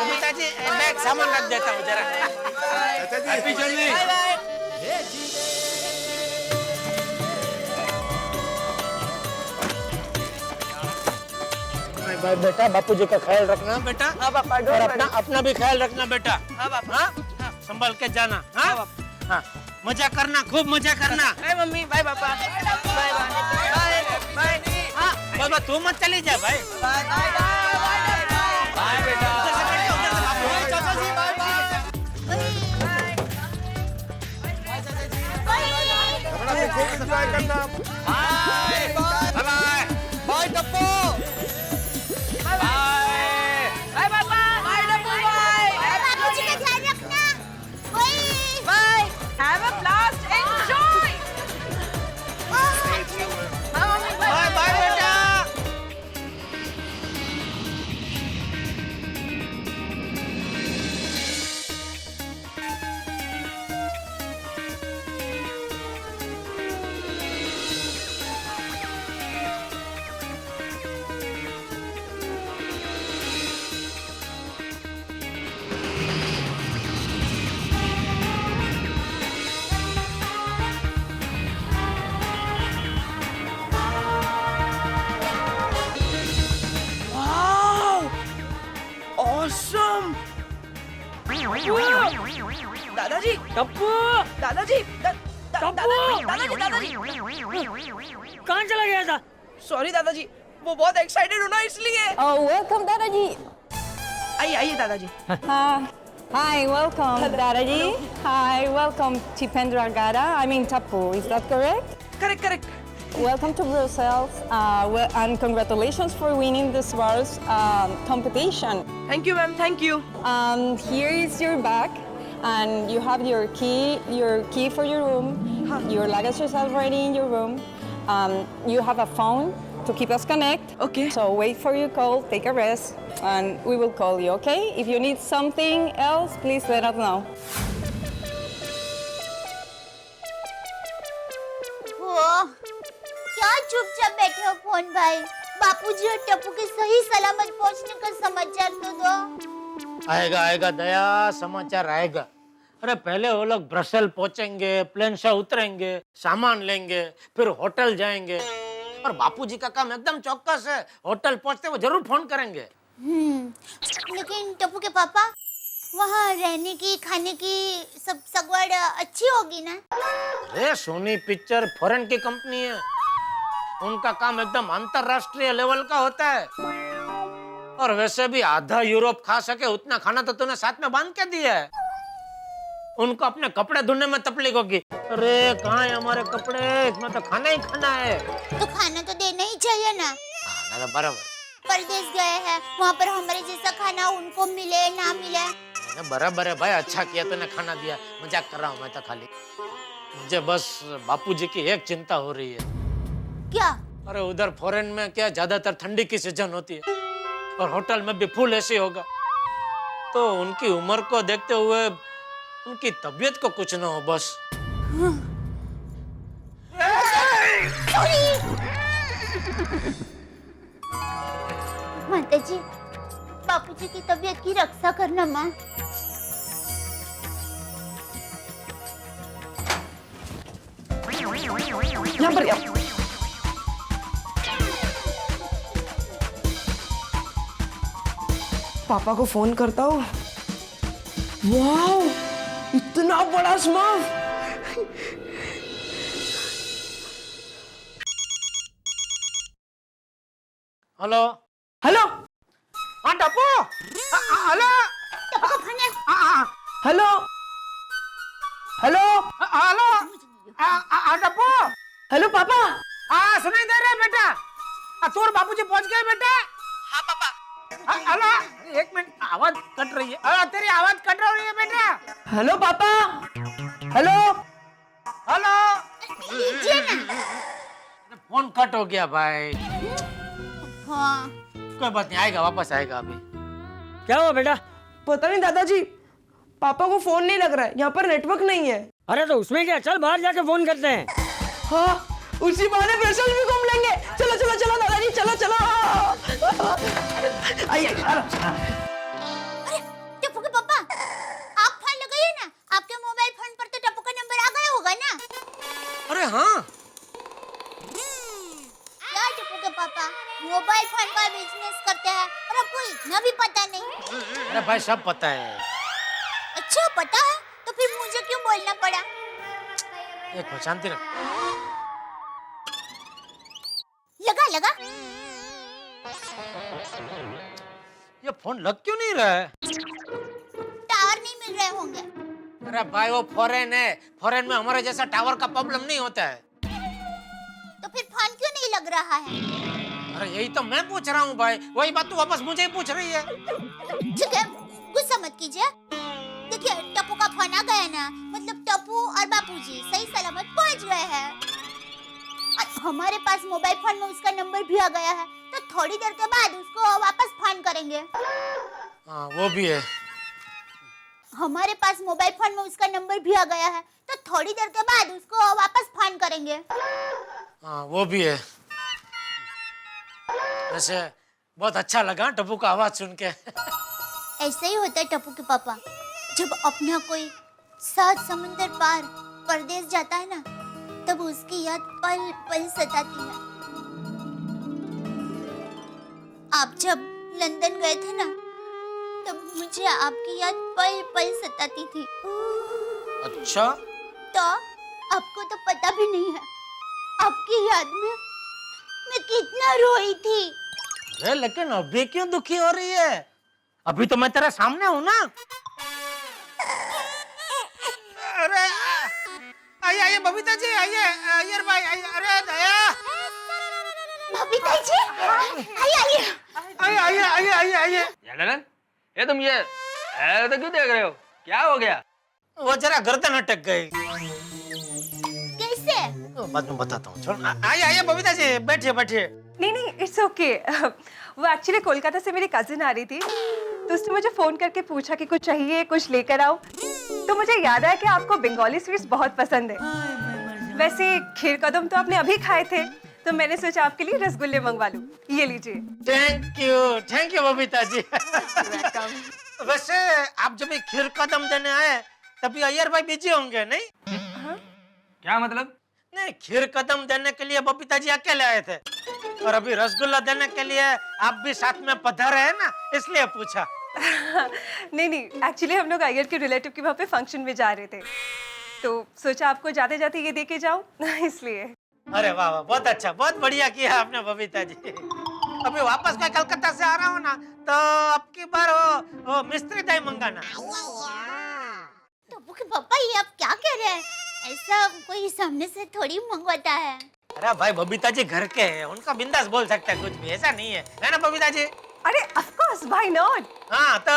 पिताजी, बैग सामान रख देता हूँ जरा। Happy journey. बाय बेटा, बापूजी का ख्याल रखना बेटा। हाँ पापा, और अपना भी ख्याल रखना बेटा। हाँ पापा। हाँ, संभल के जाना। हाँ, हाँ, मजा करना, खूब मजा करना। बाय मम्मी, बाय पापा, बाय बाय बाय। हाँ, बाबा तू मत चली जा भाई। बाय बेटा। एंजॉय करना। Bye bye bye Tapu. Bye पापा। Bye Tapu, bye. बापूजी का ध्यान रखना। Bye. Bye. Have a blast, enjoy. Bye bye बेटा। Awesome! दादाजी, टप्पू, दादाजी, दादाजी, कहाँ चला गया था? सॉरी दादाजी, वो बहुत एक्साइटेड हो ना इसलिए। वेलकम दादाजी। आइए आइए दादाजी। Hi, welcome Dadaji. Hi, welcome Tipendra Gada. I mean Tapu, is that correct? Correct, correct. Welcome to Brussels and congratulations for winning this Wars competition. Thank you ma'am, thank you. Here is your bag, and you have your key for your room. Your luggage is already in your room. You have a phone to keep us connect. Okay. So wait for your call, take a rest, and we will call you. Okay? If you need something else, please let us know. वो क्या चुपचाप बैठे हो फोन भाई? बापूजी और टप्पू के सही सलामत पहुंचने का समाचार तो दो। आएगा आएगा दया, समाचार आएगा। अरे पहले वो लोग ब्रसेल पहुंचेंगे, प्लेन से उतरेंगे, सामान लेंगे, फिर होटल जाएंगे। और बापूजी का काम एकदम चौकस है, होटल पहुंचते वो जरूर फोन करेंगे। लेकिन टप्पू के पापा, वहाँ रहने की खाने की सब सगवड़ अच्छी होगी ना? अरे सोनी पिक्चर फॉरेन की कंपनी है, उनका काम एकदम अंतरराष्ट्रीय लेवल का होता है। और वैसे भी आधा यूरोप खा सके उतना खाना तो तूने साथ में बांध के दिया है। उनको अपने कपड़े धुलने में तकलीफ होगी। अरे कहाँ है हमारे कपड़े, इसमें तो खाना ही खाना है। तो खाना तो देना ही चाहिए ना। खाना तो बराबर। परदेश गए हैं, वहाँ पर हमारे जैसा खाना उनको मिले ना मिले। बराबर है भाई, अच्छा किया तूने खाना दिया। मजाक कर रहा हूँ मैं तो खाली। मुझे बस बापूजी की एक चिंता हो रही है। क्या? अरे उधर फॉरेन में क्या ज्यादातर ठंडी की सीजन होती है, और होटल में भी फुल एसी होगा। तो उनकी उम्र को देखते हुए उनकी तबीयत को कुछ ना हो बस। माता जी, बापूजी की तबीयत की रक्षा करना माँ। यहाँ पर पापा को फोन करता हूँ। वाओ, इतना बड़ा स्मर्फ। हेलो हेलो, हाँ Tappu. Hello hello hello hello Tappu. Hello पापा। हाँ सुनाई दे रहा है बेटा। तू और बापूजी पहुंच गए बेटा? हाँ पापा। हेलो, एक मिनट, आवाज कट रही है। तेरी आवाज कट रही है बेटा। हेलो पापा। Hello hello. फोन कट हो गया भाई। हाँ। कोई बात नहीं, आएगा, वापस आएगा अभी। क्या हुआ बेटा? पता नहीं दादाजी, पापा को फोन नहीं लग रहा है, यहाँ पर नेटवर्क नहीं है। अरे तो उसमें क्या, चल बाहर जाके फोन करते हैं। हाँ, उसी बहाने ब्रसेल्स भी घूम लेंगे। चलो चलो चलो दादाजी, चलो चलो। आइए। अरे टप्पू के पापा, आप फोन लगाइए ना। आपके मोबाइल फोन पर तो टप्पू का नंबर आ गया होगा ना? अरे हाँ। क्या टप्पू के पापा मोबाइल फोन का बिजनेस करते हैं और आपको इतना भी पता नहीं? अरे भाई सब पता है। अच्छा पता है, तो फिर मुझे क्यों बोलना पड़ा? एक मिनट शांति रख। लगा लगा। ये फोन लग क्यों नहीं रहा है? टावर नहीं मिल रहे होंगे। अरे भाई वो फॉरेन है, फॉरेन में हमारे जैसा टावर का प्रॉब्लम नहीं होता है। तो फिर फोन क्यों नहीं लग रहा है? अरे यही तो मैं पूछ रहा हूँ भाई, वही बात तू वापस मुझे ही पूछ रही है। ठीक है, गुस्सा मत कीजिए। देखिए टप्पू का फोन आ गया ना, मतलब टप्पू और बापूजी सही सलामत पहुंच गए हैं। और हमारे पास मोबाइल फोन में उसका नंबर भी आ गया है, तो थोड़ी देर के बाद उसको वापस फोन करेंगे। हाँ वो भी है। हमारे पास मोबाइल फोन में उसका नंबर भी आ गया है, तो थोड़ी देर के बाद उसको वापस फोन करेंगे। हाँ वो भी है। वैसे बहुत अच्छा लगा टप्पू का आवाज सुन के। ऐसे ही होता है टप्पू के पापा, जब अपना कोई 7 समुंदर पार परदेश जाता है ना, तब उसकी याद पल पल सताती है। आप जब लंदन गए थे ना, तब मुझे आपकी याद पल पल सताती थी। अच्छा? तो आपको तो पता भी नहीं है, आपकी याद में मैं कितना रोई थी। अरे लेकिन अभी क्यों दुखी हो रही है? अभी तो मैं तेरे सामने हूँ ना। अरे आइए आइए बबीता जी, आइए अय्यर भाई, आइए। अरे दया, बबीता जी, आइए आइए आइए आइए आइए आइए आइए। ये तुम ये ऐसे क्यों देख रहे हो? क्या हो गया? वो जरा गर्दन अटक गई। कैसे? बाद में बताता हूँ। छोड़, आइए आइए बबीता जी, बैठिए बैठिए। नहीं नहीं, इट्स ओके। वो एक्चुअली कोलकाता से मेरी कजिन आ रही थी, तो उसने मुझे फोन करके पूछा कि कुछ चाहिए, कुछ लेकर आओ। तो मुझे याद आया कि आपको बंगाली स्वीट्स बहुत पसंद है। वैसे खीर कदम तो आपने अभी खाए थे, तो मैंने सोचा आपके लिए रसगुल्ले मंगवा लूं। ये लीजिए। थैंक यू बबीता जी। वैसे आप जब खीर कदम देने आए तभी अय्यर भाई बिजी होंगे नहीं? क्या मतलब? नहीं, खीर कदम देने के लिए बबीता जी अकेले आए थे और अभी रसगुल्ला देने के लिए आप भी साथ में पधारे हैं ना, इसलिए पूछा। नहीं नहीं, एक्चुअली हम लोग अय्यर के रिलेटिव के वहाँ पे फंक्शन में जा रहे थे, तो सोचा आपको जाते जाते ये दे के जाऊं, इसलिए। अरे वाह वाह, बहुत अच्छा, बहुत बढ़िया किया आपने बबीता जी। अभी वापस मैं कलकत्ता से आ रहा हूँ ना, तो अब की बार वो मिस्त्री दही मंगाना। टप्पू के पापा, ये आप क्या कह रहे हैं? ऐसा कोई सामने से थोड़ी मंगवाता है। अरे भाई बबीता जी घर के हैं, उनका बिंदास बोल सकता है, कुछ भी ऐसा नहीं है ना बबीता जी? अरे ऑफ कोर्स, व्हाई नॉट? हाँ, तो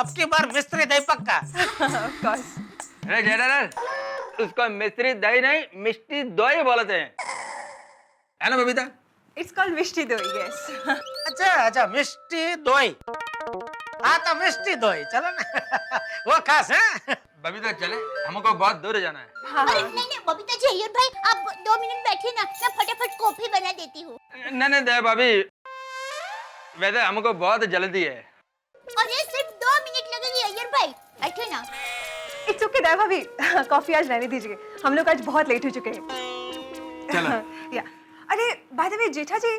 अब की बार मिस्त्री दही पक्का। Of course. अरे जनरल, उसको मिस्त्री दही नहीं, मिष्टी दोई बोलते हैं, है ना बबीता? इट्स कॉल्ड मिष्टी दोई, यस। अच्छा अच्छा, मिष्टी दोई। हाँ तो मिष्टी दोई, चलो ना। वो खास है। बबीता चले, हमको बहुत दूर जाना है। अरे नहीं नहीं बबीता जी, अय्यर भाई आप 2 मिनट बैठिए ना, मैं फटाफट कॉफी बना देती हूँ। नहीं दे भाभी, वैसे हमको बहुत जल्दी है। अरे सिर्फ 2 मिनट लगेंगे अय्यर भाई, बैठे ना। इट्स ओके दया भाभी, कॉफी आज रहने दीजिए, हम लोग आज बहुत लेट हो चुके हैं। चलो। या अरे बाय द वे जेठा जी,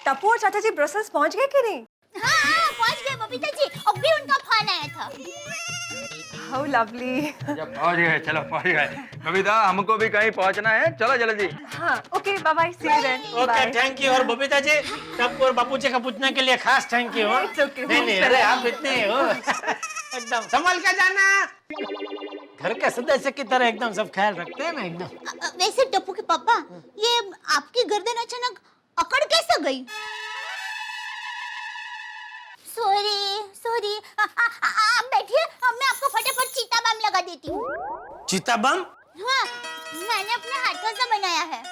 टप्पू और चाचा जी ब्रसेल्स पहुंच गए कि नहीं? हाँ पहुंच गए बबीता जी, अभी उनका फोन आया था। How lovely. जब पहुंच गए, चलो पहुंच गए। बबीता हमको भी कहीं पहुंचना है, चलो जल्दी। हाँ okay, bye bye, see you then. Okay, thank you. और बबीता जी, टप्पू और बापू जी का पूछने के लिए खास थैंक यू। नहीं नहीं, अरे आप इतने हो, एकदम संभल के जाना, घर के सदस्य की तरह एकदम सब ख्याल रखते हैं ना एकदम। वैसे टप्पू के पापा, ये आपकी गर्दन अचानक अकड़ कैसे गई? सॉरी, आप बैठिए, मैं आपको फटाफट चीता बम लगा देती हूँ। चीता बम? हाँ, मैंने अपने हाथों से बनाया है।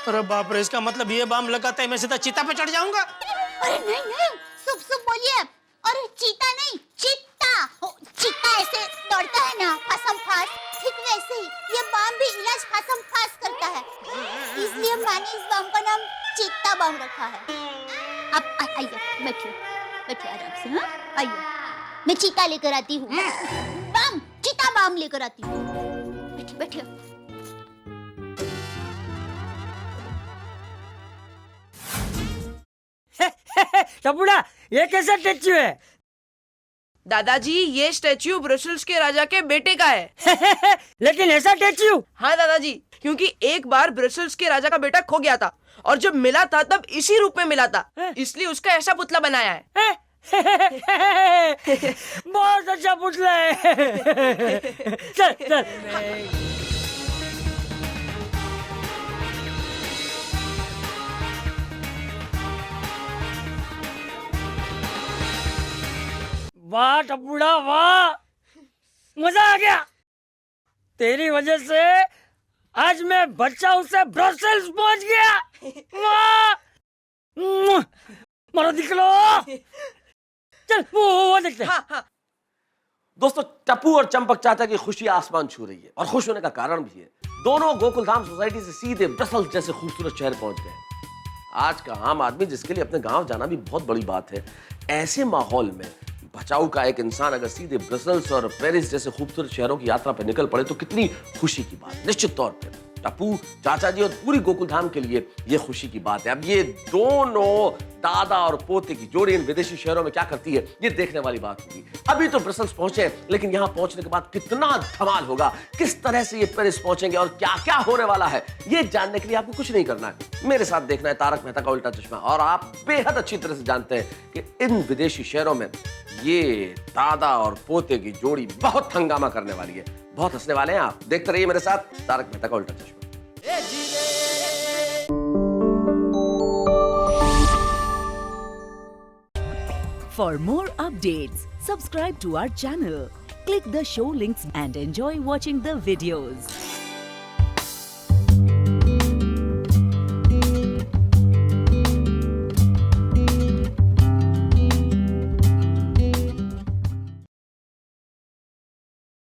अरे बाप रे, इसका मतलब ये बम लगाता है मैं सीधा चीता पे चढ़ जाऊंगा? अरे नहीं, सुप बोलिए। अरे चीता नहीं, चित्ता। चित्ता ऐसे दौड़ता है ना, फासम फास, ठीक वैसे ही ये बम भी इलाज फासम फास करता है, इसलिए मैंने इस बम का नाम चित्ता बम रखा है। आप आइए, बैठिए आराम से। हाँ आइए, मैं चीता लेकर आती हूँ, बम, चीता बम लेकर आती हूँ। बैठिए। टपुड़ा, ये कैसा स्टैच्यू है? दादाजी, ये स्टैच्यू ब्रसेल्स के राजा के बेटे का है। लेकिन ऐसा स्टैच्यू? हाँ दादाजी, क्योंकि एक बार ब्रसेल्स के राजा का बेटा खो गया था और जब मिला था तब इसी रूप में मिला था, इसलिए उसका ऐसा पुतला बनाया है। बहुत अच्छा पुतला है। चल। वाह टपुड़ा वाह, मजा आ गया। तेरी वजह से आज मैं बच्चा उससे ब्रसेल्स पहुंच गया। वाह, मारो निकलो। चल वो देखते हैं। हाँ। दोस्तों, टप्पू और चंपक चाचा की खुशी आसमान छू रही है और खुश होने का कारण भी है। दोनों गोकुलधाम सोसाइटी से सीधे ब्रसेल्स जैसे खूबसूरत शहर पहुंच गए। आज का आम आदमी जिसके लिए अपने गांव जाना भी बहुत बड़ी बात है, ऐसे माहौल में बचाऊ का एक इंसान अगर सीधे ब्रसेल्स और पेरिस जैसे खूबसूरत शहरों की यात्रा पर निकल पड़े तो कितनी खुशी की बात। निश्चित तौर पर टप्पू, चाचा जी और पूरी गोकुलधाम के लिए यह खुशी की बात है। अब ये दोनों दादा और पोते की जोड़ी इन विदेशी शहरों में क्या करती है, ये देखने वाली बात होगी। अभी तो ब्रसेल्स पहुंचे, लेकिन यहां पहुंचने के बाद कितना धमाल होगा, किस तरह से ये पेरिस पहुंचेंगे और क्या क्या होने वाला है, ये जानने के लिए आपको कुछ नहीं करना है, मेरे साथ देखना है तारक मेहता का उल्टा चश्मा। और आप बेहद अच्छी तरह से जानते हैं कि इन विदेशी शहरों में ये दादा और पोते की जोड़ी बहुत हंगामा करने वाली है, बहुत हंसने वाले हैं आप। देखते रहिए मेरे साथ तारक मेहता का उल्टा चश्मा। For more updates, subscribe to our channel, click the show links and enjoy watching the videos.